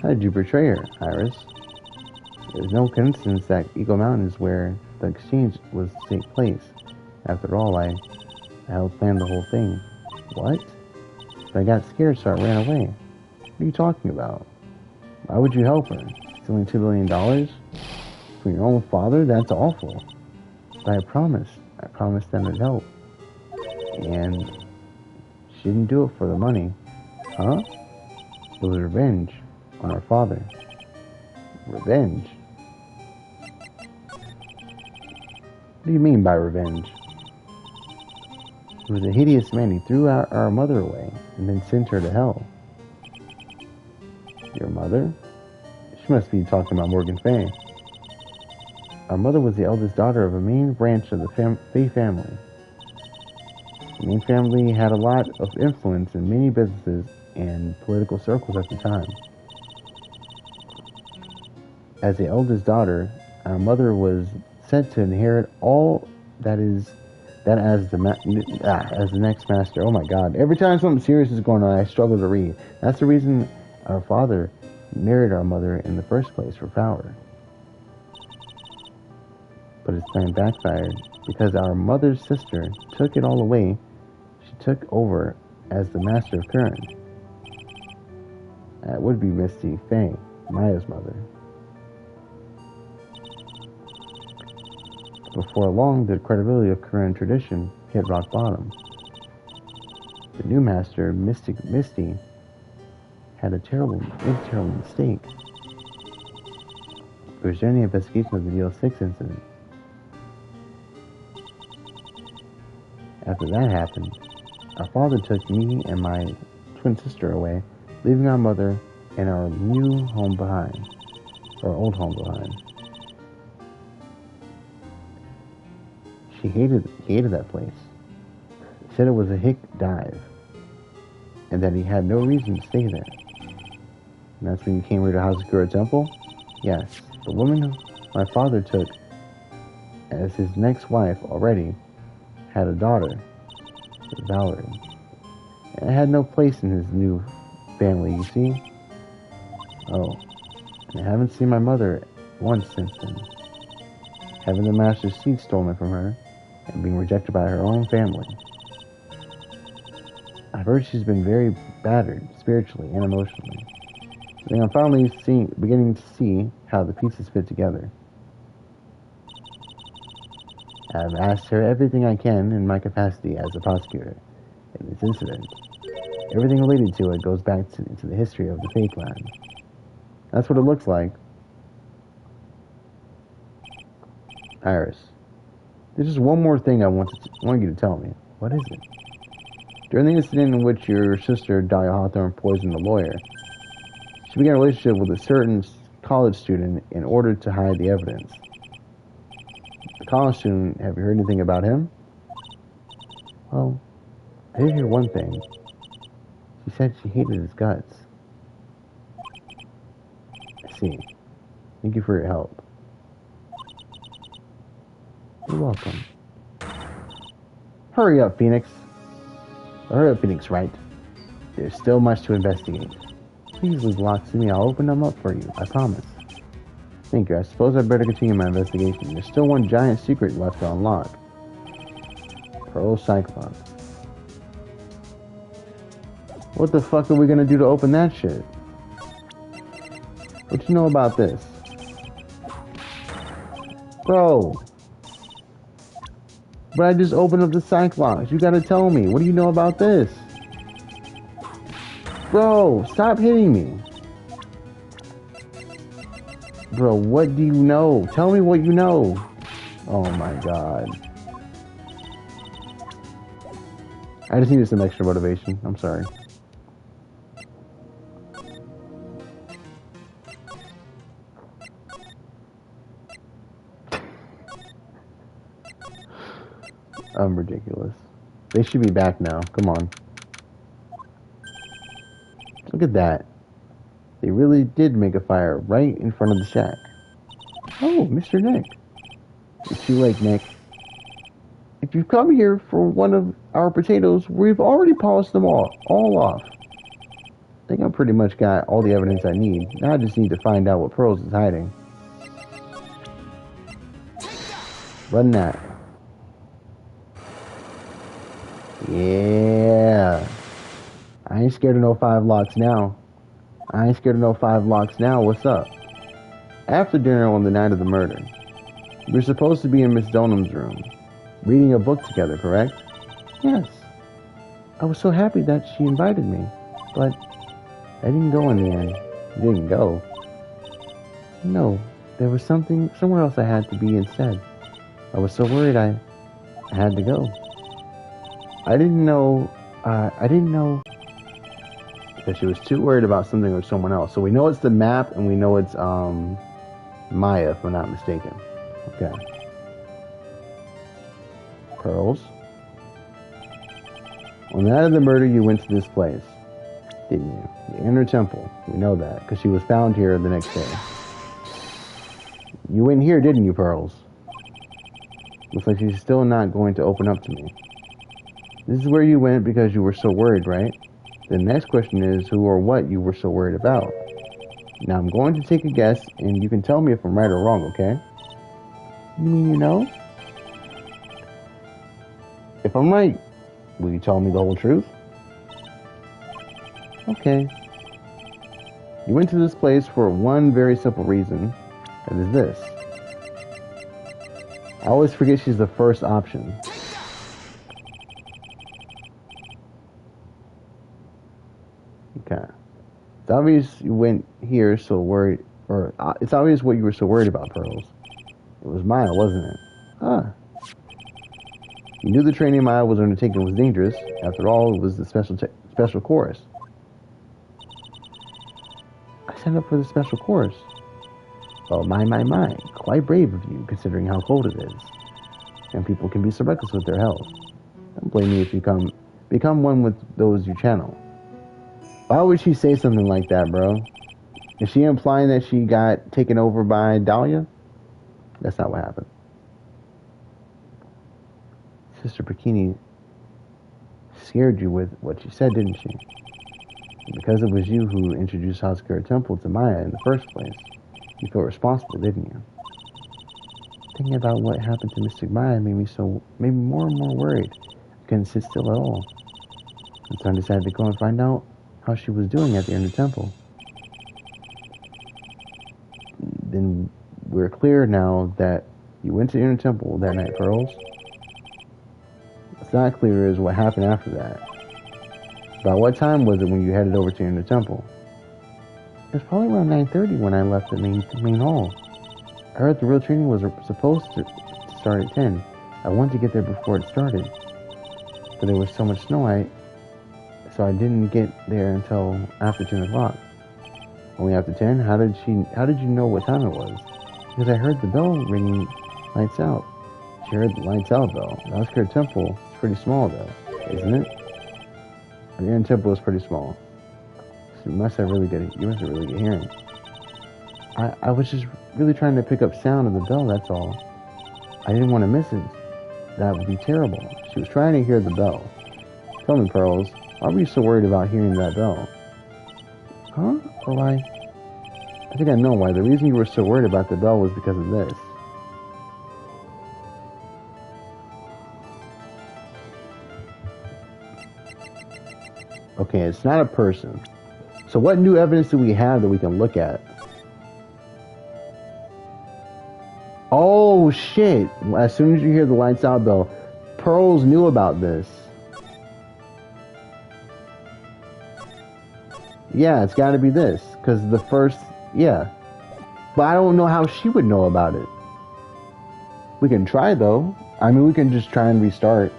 How did you betray her, Iris? It was no coincidence that Eagle Mountain is where the exchange was to take place. After all, I helped plan the whole thing. What? But I got scared, so I ran away. What are you talking about? Why would you help her? Stealing $2 billion? From your own father? That's awful. But I promised them I'd help. And she didn't do it for the money. Huh? It was revenge on our father. Revenge? What do you mean by revenge? He was a hideous man. He threw our mother away and then sent her to hell. Your mother? She must be talking about Morgan Fay. Our mother was the eldest daughter of a main branch of the Fay family. The main family had a lot of influence in many businesses and political circles at the time. As the eldest daughter, our mother was said to inherit all as the next master. Oh my God! Every time something serious is going on, I struggle to read. That's the reason our father married our mother in the first place, for power. But his plan backfired because our mother's sister took it all away took over as the master of Curran. That would be Misty Fang, Maya's mother. Before long, the credibility of Curran tradition hit rock bottom. The new master, Misty, had a terrible mistake. There was any investigation of the DL6 incident. After that happened, our father took me and my twin sister away, leaving our mother and our new home behind, our old home behind. She hated that place. He said it was a hick dive, and that he had no reason to stay there. And that's when you came here to Hazakura Temple? Yes, the woman my father took as his next wife already had a daughter, Valerie. And it had no place in his new family, you see? Oh, and I haven't seen my mother once since then. Having the master's seed stolen from her, and being rejected by her own family. I've heard she's been very battered, spiritually and emotionally. And I'm finally beginning to see how the pieces fit together. I've asked her everything I can in my capacity as a prosecutor in this incident. Everything related to it goes back into the history of the Fake Land. That's what it looks like. Iris, there's just one more thing I want you to tell me. What is it? During the incident in which your sister, Dahlia Hawthorne, poisoned the lawyer, she began a relationship with a certain college student in order to hide the evidence. The college student, have you heard anything about him? Well, I did hear one thing. She said she hated his guts. I see. Thank you for your help. You're welcome. Hurry up, Phoenix. Hurry up, Phoenix, right? There's still much to investigate. Please leave locks to me. I'll open them up for you. I promise. Thank you. I suppose I better continue my investigation. There's still one giant secret left to unlock. Pearl Cyclops. What the fuck are we gonna do to open that shit? What you know about this? Bro! But I just opened up the Cyclops. You gotta tell me. What do you know about this? Bro, stop hitting me. Bro, what do you know? Tell me what you know. Oh my god. I just needed some extra motivation. I'm sorry. I'm ridiculous. They should be back now. Come on. Look at that. They really did make a fire right in front of the shack. Oh, Mr. Nick. It's too late, Nick. If you've come here for one of our potatoes, we've already polished them all off. I think I pretty much got all the evidence I need. Now I just need to find out what Pearls is hiding. Run that. Yeah. I ain't scared of no 5 locks now. I ain't scared of no 5 locks now. What's up? After dinner on the night of the murder, we were supposed to be in Miss Donham's room, reading a book together, correct? Yes. I was so happy that she invited me, but I didn't go in the end. You didn't go? No. There was somewhere else I had to be instead. I was so worried I had to go. I didn't know that she was too worried about something with someone else. So we know it's the map, and we know it's Maya, if I'm not mistaken. Okay. Pearls. On the night of the murder, you went to this place, didn't you? The Inner Temple. We know that, because she was found here the next day. You went here, didn't you, Pearls? Looks like she's still not going to open up to me. This is where you went because you were so worried, right? The next question is who or what you were so worried about. Now I'm going to take a guess, and you can tell me if I'm right or wrong, okay? You mean you know? If I'm right, Will you tell me the whole truth? Okay. You went to this place for one very simple reason. That is this. I always forget she's the first option. Okay. It's obvious you went here so worried, or it's obvious what you were so worried about, Pearls. It was Maya, wasn't it? Ah. You knew the training Maya was undertaking was dangerous. After all, it was the special course. I signed up for the special course. Oh, my. Quite brave of you, considering how cold it is. And people can be so reckless with their health. Don't blame me if you become one with those you channel. Why would she say something like that, bro? Is she implying that she got taken over by Dahlia? That's not what happened. Sister Bikini scared you with what she said, didn't she? And because it was you who introduced Hoskura Temple to Maya in the first place, you felt responsible, didn't you? Thinking about what happened to Mystic Maya made me more and more worried. I couldn't sit still at all. And so I decided to go and find out how she was doing at the Inner Temple. Then we're clear now that you went to the Inner Temple that night, Pearls. What's not clear is what happened after that. About what time was it when you headed over to the Inner Temple? It was probably around 9:30 when I left the main hall. I heard the real training was supposed to start at 10. I wanted to get there before it started. But there was so much snow, so I didn't get there until after 10 o'clock. Only after 10? How did you know what time it was? Because I heard the bell ringing lights out. She heard the lights out bell. The Hoskura Temple is pretty small though, isn't it? The Inner Temple is pretty small. So you must have really good hearing. I was just really trying to pick up sound of the bell, that's all. I didn't want to miss it. That would be terrible. She was trying to hear the bell. Tell me, Pearls, why were you so worried about hearing that bell? Huh? Or why? I think I know why. The reason you were so worried about the bell was because of this. Okay, it's not a person. So what new evidence do we have that we can look at? Oh, shit. As soon as you hear the lights out bell, Pearls knew about this. Yeah, it's got to be this. Because the first... Yeah. But I don't know how she would know about it. We can try, though. I mean, we can just try and restart.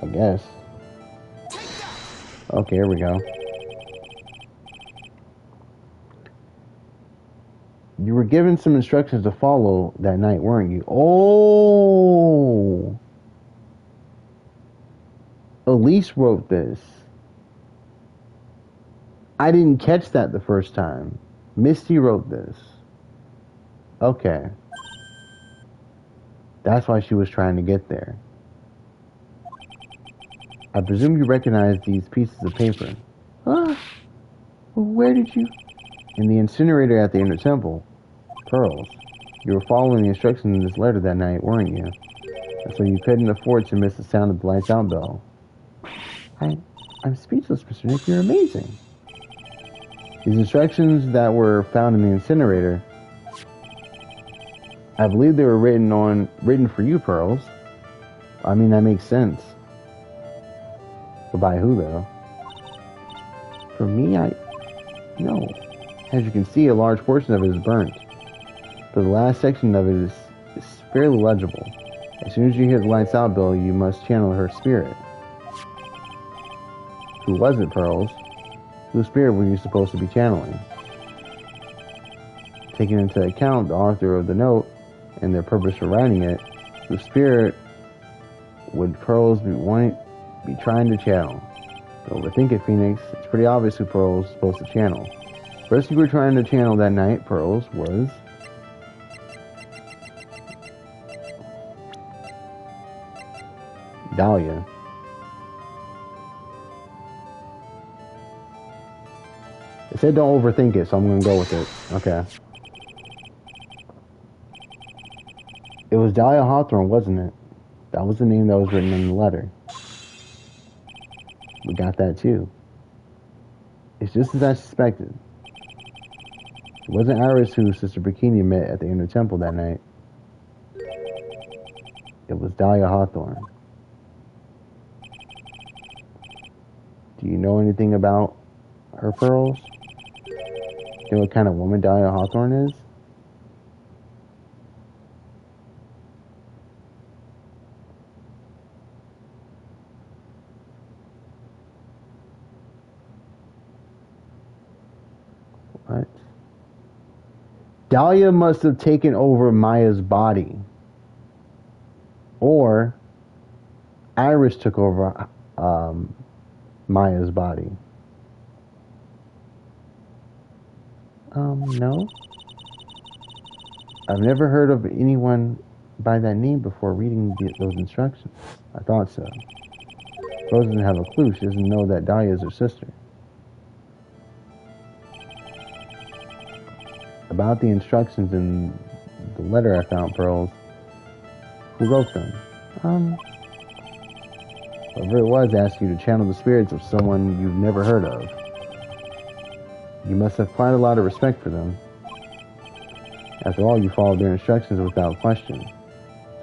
I guess. Okay, here we go. You were given some instructions to follow that night, weren't you? Oh! Elise wrote this. I didn't catch that the first time. Misty wrote this. Okay. That's why she was trying to get there. I presume you recognize these pieces of paper. Huh? Well, where did you... In the incinerator at the Inner Temple. Pearls. You were following the instructions in this letter that night, weren't you? And so you couldn't afford to miss the sound of the lights out bell. I'm speechless, Mr. Nick. You're amazing. These instructions that were found in the incinerator, I believe they were written for you, Pearls. I mean, that makes sense. But by who, though? For me, no. As you can see, a large portion of it is burnt. But the last section of it is fairly legible. As soon as you hear the lights out bell, you must channel her spirit. Who was it, Pearls? Whose spirit were you supposed to be channeling? Taking into account the author of the note and their purpose for writing it, the spirit would Pearls be trying to channel. Don't overthink it, Phoenix. It's pretty obvious who Pearls is supposed to channel. First you were trying to channel that night, Pearls, was... Dahlia. It said don't overthink it, so I'm going to go with it. Okay. It was Dahlia Hawthorne, wasn't it? That was the name that was written in the letter. We got that too. It's just as I suspected. It wasn't Iris who Sister Bikini met at the Inner Temple that night. It was Dahlia Hawthorne. Do you know anything about her, Pearls? Do you know what kind of woman Dahlia Hawthorne is? What? Dahlia must have taken over Maya's body. Or Iris took over Maya's body. No. I've never heard of anyone by that name before reading those instructions. I thought so. Rose doesn't have a clue. She doesn't know that Dahlia is her sister. About the instructions in the letter I found, Pearls. Who wrote them? Whoever it was asked you to channel the spirits of someone you've never heard of. You must have quite a lot of respect for them. After all, you followed their instructions without question.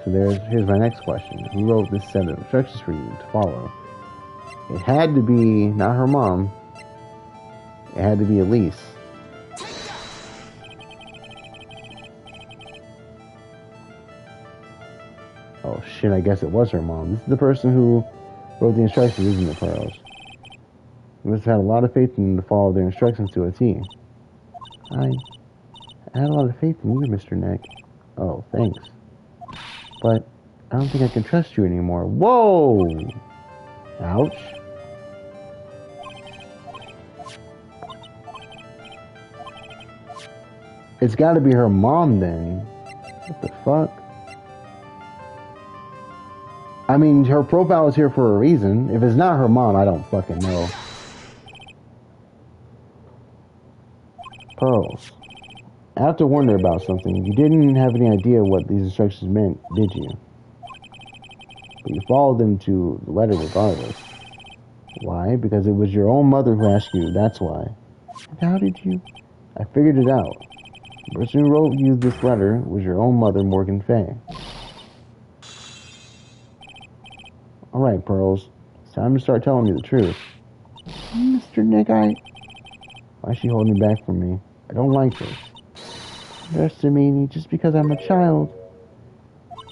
So here's my next question. Who wrote this set of instructions for you to follow? It had to be not her mom. It had to be Elise. Oh shit, I guess it was her mom. This is the person who wrote the instructions, isn't it, Pearls? You must have had a lot of faith in them to follow their instructions to a T. I had a lot of faith in you, Mr. Nick. Oh, thanks. But I don't think I can trust you anymore. Whoa! Ouch. It's gotta be her mom then. What the fuck? I mean, her profile is here for a reason. If it's not her mom, I don't fucking know. Pearls. I have to wonder about something. You didn't have any idea what these instructions meant, did you? But you followed them to the letter regardless. Why? Because it was your own mother who asked you, that's why. And how did you? I figured it out. The person who wrote you this letter was your own mother, Morgan Fay. Alright, Pearls. It's time to start telling me the truth. Mr. Nick, Why is she holding back from me? I don't like this. Underestimate me just because I'm a child.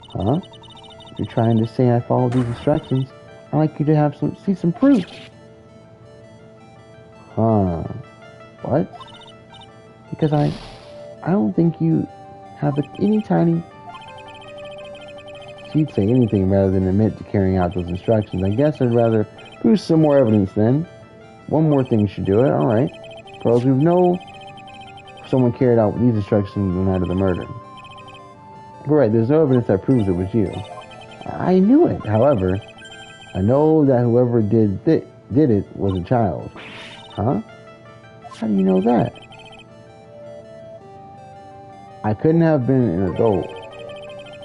Huh? You're trying to say I follow these instructions. I'd like you to see some proof. Huh? What? Because I don't think you have any tiny... She'd say anything rather than admit to carrying out those instructions. I guess I'd rather prove some more evidence then. One more thing should do it. Alright. Pearls, we know someone carried out these instructions the night of the murder. But right, there's no evidence that proves it was you. I knew it. However, I know that whoever did it was a child. Huh? How do you know that? I couldn't have been an adult.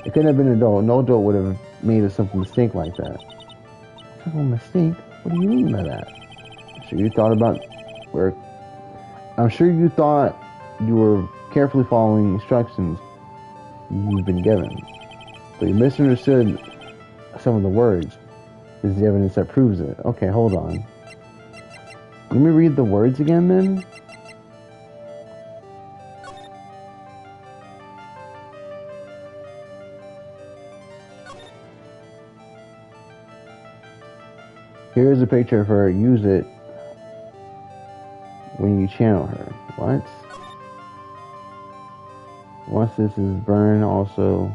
It couldn't have been an adult. No adult would have made a simple mistake like that. Simple mistake? What do you mean by that? I'm sure you thought you were carefully following instructions you've been given. But you misunderstood some of the words. This is the evidence that proves it. Okay, hold on. Let me read the words again then. Here's a picture of her. Use it when you channel her. What? Once this is burned, also...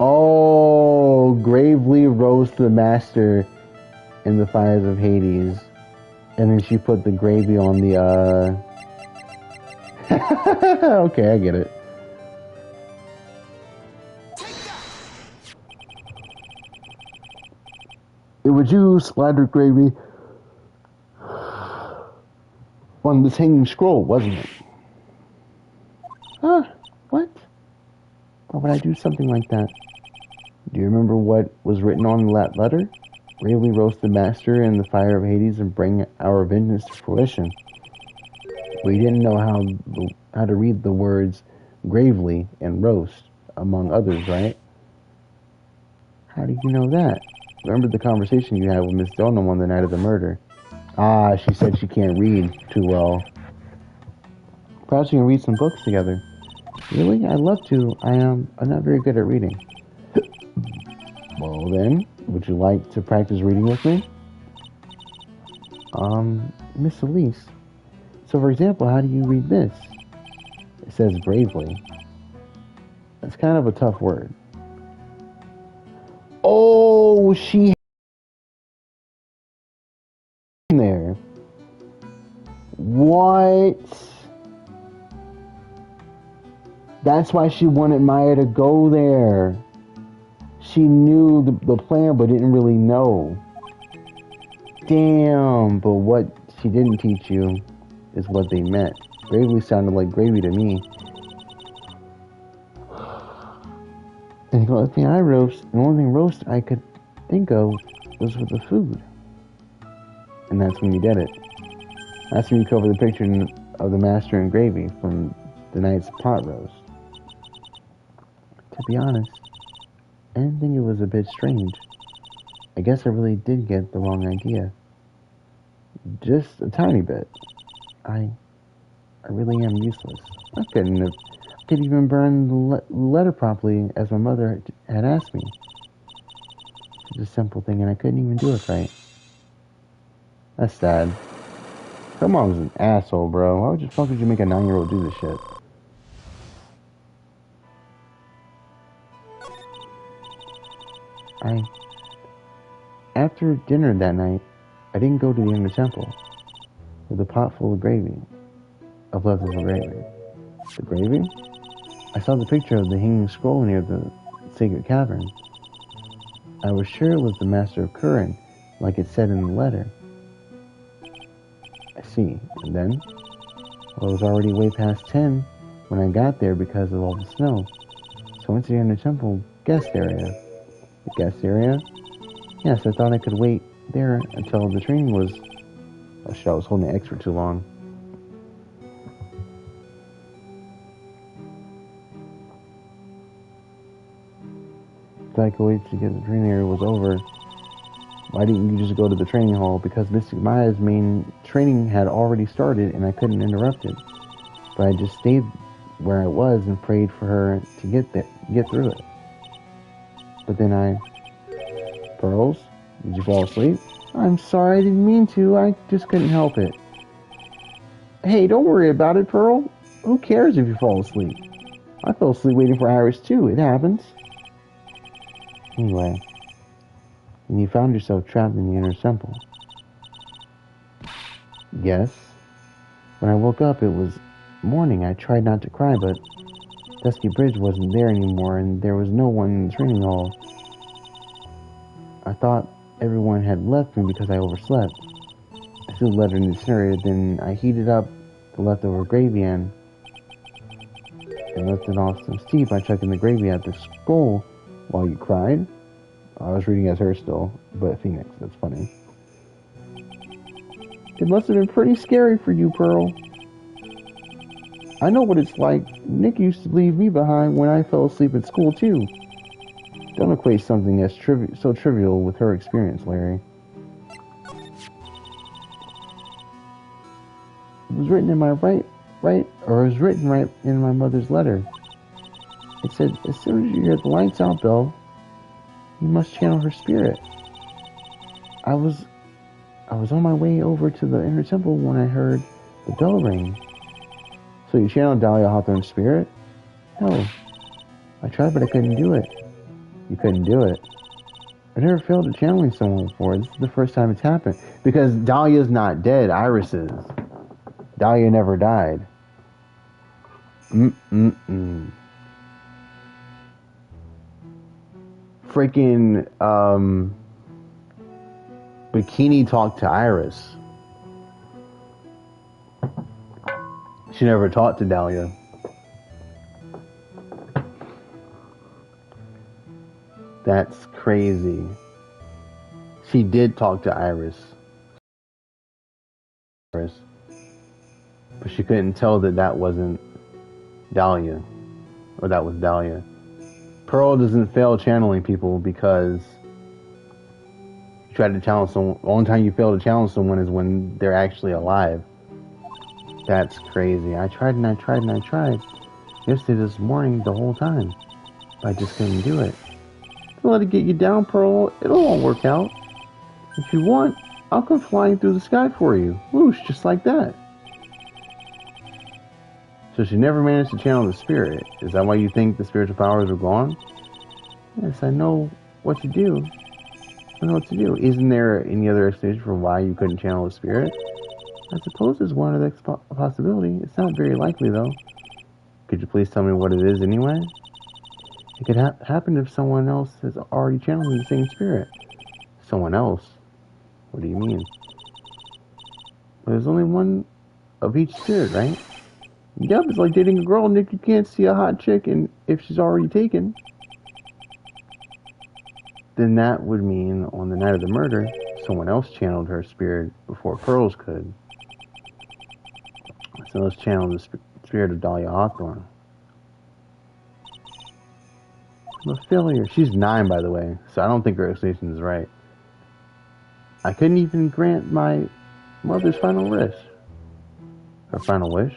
Oh, gravely rose to the master in the fires of Hades. And then she put the gravy on the, Okay, I get it. It was you splattered gravy on this hanging scroll, wasn't it? Huh? What? Why would I do something like that? Do you remember what was written on that letter? Gravely roast the master in the fire of Hades and bring our vengeance to fruition. We didn't know how to read the words gravely and roast, among others, right? How do you know that? Remember the conversation you had with Miss Donham on the night of the murder? Ah, she said she can't read too well. Perhaps we can read some books together. Really? I'd love to. I'm not very good at reading. Well then, would you like to practice reading with me? Miss Elise. So for example, how do you read this? It says bravely. That's kind of a tough word. Oh, she there. What? That's why she wanted Maya to go there. She knew the plan, but didn't really know. Damn, but what she didn't teach you is what they meant. Gravely sounded like gravy to me. And the only thing roast I could think of was with the food. And that's when you did it. That's when you covered the picture of the master and gravy from the night's pot roast. To be honest, I didn't think it was a bit strange. I guess I really did get the wrong idea. Just a tiny bit. I really am useless. I could even burn the letter properly as my mother had asked me. It's a simple thing and I couldn't even do it right. That's sad. Her mom's an asshole, bro. Why the fuck would you make a 9-year-old do this shit? After dinner that night, I didn't go to the inner temple with a pot full of gravy, of leftover gravy. The gravy? I saw the picture of the hanging scroll near the sacred cavern. I was sure it was the Master of Curran, like it said in the letter. I see. And then? Well, it was already way past 10 when I got there because of all the snow. So I went to the inner temple guest area. The guest area? Yes, I thought I could wait there until the training was... Oh shit, I was holding X for too long. Thought I could wait to get the training area was over. Why didn't you just go to the training hall? Because Mystic Maya's main training had already started and I couldn't interrupt it. But I just stayed where I was and prayed for her to get through it. But then Pearls? Did you fall asleep? I'm sorry, I didn't mean to. I just couldn't help it. Hey, don't worry about it, Pearl. Who cares if you fall asleep? I fell asleep waiting for Iris too. It happens. Anyway, and you found yourself trapped in the inner temple. Yes. When I woke up, it was morning. I tried not to cry, but Dusky Bridge wasn't there anymore, and there was no one in the training hall. I thought everyone had left me because I overslept. I threw the letter in the incinerator, then I heated up the leftover gravy and left it off some steep. I chucked in the gravy at the skull while you cried. I was reading as her still, but Phoenix, that's funny. It must have been pretty scary for you, Pearl. I know what it's like. Nick used to leave me behind when I fell asleep at school, too. Don't equate something as so trivial with her experience, Larry. It was written in my right, or it was written right in my mother's letter. It said, as soon as you hear the lights out bell, you must channel her spirit. I was on my way over to the inner temple when I heard the bell ring. So you channeled Dahlia Hawthorne's spirit? No. I tried, but I couldn't do it. You couldn't do it. I never failed at channeling someone before. This is the first time it's happened. Because Dahlia's not dead. Iris is. Dahlia never died. Freaking, Bikini talked to Iris. She never talked to Dahlia. That's crazy. She did talk to Iris, but she couldn't tell that that wasn't Dahlia, or that was Dahlia. Pearl doesn't fail channeling people because you try to channel someone. The only time you fail to channel someone is when they're actually alive. That's crazy. I tried and I tried and I tried. Yesterday, this morning, the whole time. But I just couldn't do it. Don't let it get you down, Pearl. It'll all work out. If you want, I'll come flying through the sky for you. Whoosh, just like that. So she never managed to channel the spirit. Is that why you think the spiritual powers are gone? Yes, I know what to do. I know what to do. Isn't there any other explanation for why you couldn't channel the spirit? I suppose there's one other possibility. It's not very likely, though. Could you please tell me what it is anyway? It could happen if someone else has already channeled the same spirit. Someone else? What do you mean? Well, there's only one of each spirit, right? Yep, it's like dating a girl, Nick. You can't see a hot chick and if she's already taken. Then that would mean on the night of the murder, someone else channeled her spirit before Pearls could. So let's channel the spirit of Dahlia Hawthorne. I'm a failure. She's 9, by the way, so I don't think her explanation is right. I couldn't even grant my mother's final wish. Her final wish?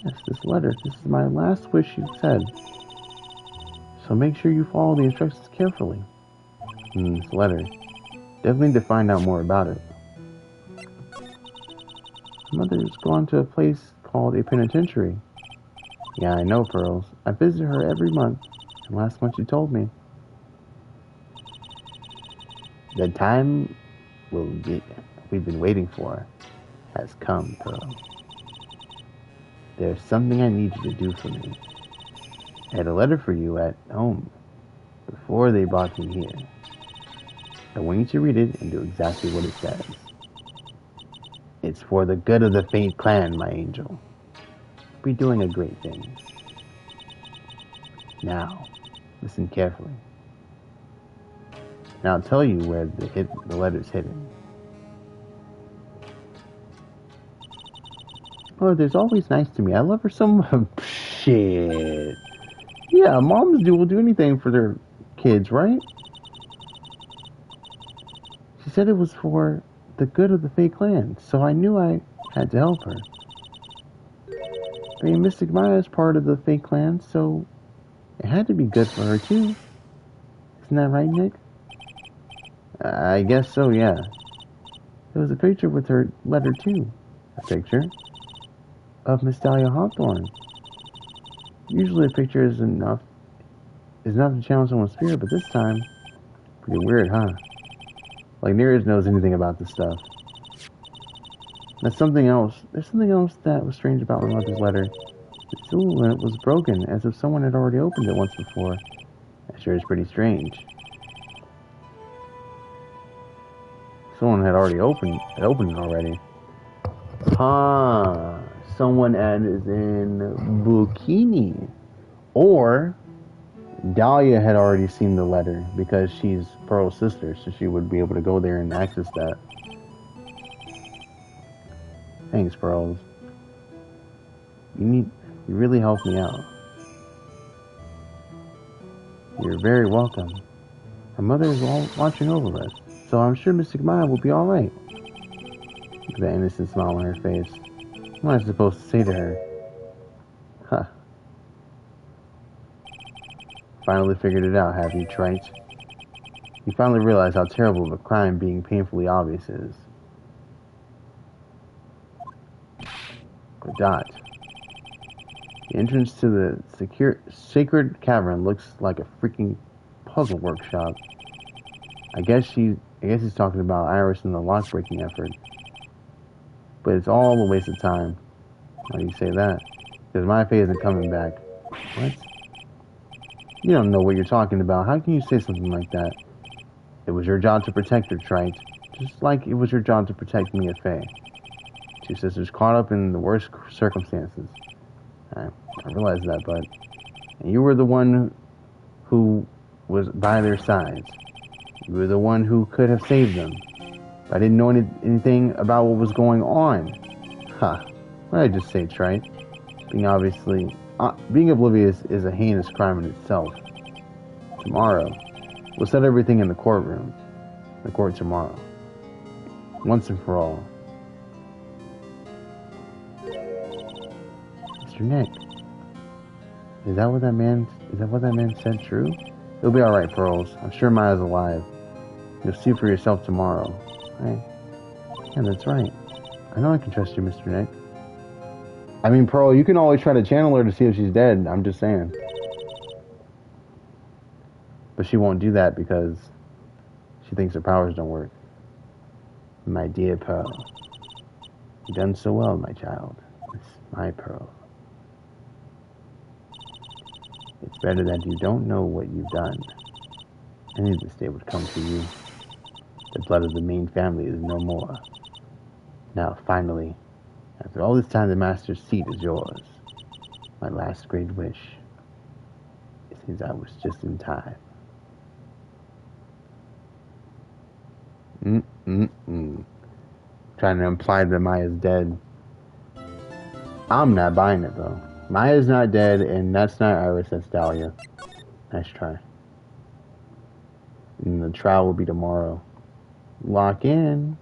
Yes, this letter. This is my last wish, she said. So make sure you follow the instructions carefully. This letter. Definitely need to find out more about it. My mother's gone to a place called a penitentiary. Yeah, I know, Pearls. I visit her every month. And last month she told me. The time we've been waiting for has come, Pearl. There's something I need you to do for me. I had a letter for you at home before they brought me here. I want you to read it and do exactly what it says. It's for the good of the Fate clan, my angel. We're doing a great thing. Now, listen carefully. And I'll tell you where the letter's hidden. Mother's always nice to me. I love her so much. Shit. Yeah, moms will do anything for their kids, right? She said it was for the good of the Fate clan, so I knew I had to help her. I mean, Mystic Maya is part of the Fate clan, so it had to be good for her too. Isn't that right, Nick? I guess so, yeah. There was a picture with her letter too. A picture of Miss Dahlia Hawthorne. Usually a picture is enough to challenge someone's spirit, but this time, pretty weird, huh? Like Nereus knows anything about this stuff. That's something else. There's something else that was strange about my mother's letter. The seal was broken, as if someone had already opened it once before. That sure is pretty strange. Someone had already opened it already. Huh. Someone is in Bikini. Or Dahlia had already seen the letter because she's Pearl's sister, so she would be able to go there and access that. Thanks, Pearls. You really helped me out. You're very welcome. My mother is all watching over us, so I'm sure Mystic Maya will be alright. Look at that innocent smile on her face. What am I supposed to say to her? Huh. Finally figured it out, have you, Trite? You finally realize how terrible of a crime being painfully obvious is. Dot. The entrance to the sacred cavern looks like a freaking puzzle workshop. I guess he's talking about Iris and the lock-breaking effort. But it's all a waste of time. Why do you say that? Because my fate isn't coming back. What? You don't know what you're talking about. How can you say something like that? It was your job to protect her, Trite. Just like it was your job to protect me and Faye. Two sisters caught up in the worst circumstances. I realize that, but... And you were the one who was by their sides. You were the one who could have saved them. I didn't know anything about what was going on. Ha. What did I just say, Trite? Being oblivious is a heinous crime in itself. Tomorrow, we'll set everything in the courtroom. The court tomorrow. Once and for all. Mr. Nick. Is that what that man said true? It'll be alright, Pearls. I'm sure Maya's alive. You'll see for yourself tomorrow. Right? Yeah, that's right. I know I can trust you, Mr. Nick. I mean, Pearl, you can always try to channel her to see if she's dead. I'm just saying. But she won't do that because she thinks her powers don't work. My dear Pearl. You've done so well, my child. It's my Pearl. It's better that you don't know what you've done. I knew this day would come for you. The blood of the main family is no more. Now, finally, after all this time, the Master's seat is yours. My last great wish. It seems I was just in time. Trying to imply that Maya's dead. I'm not buying it, though. Maya's not dead, and that's not Iris, that's Dahlia. Nice try. And the trial will be tomorrow. Lock in.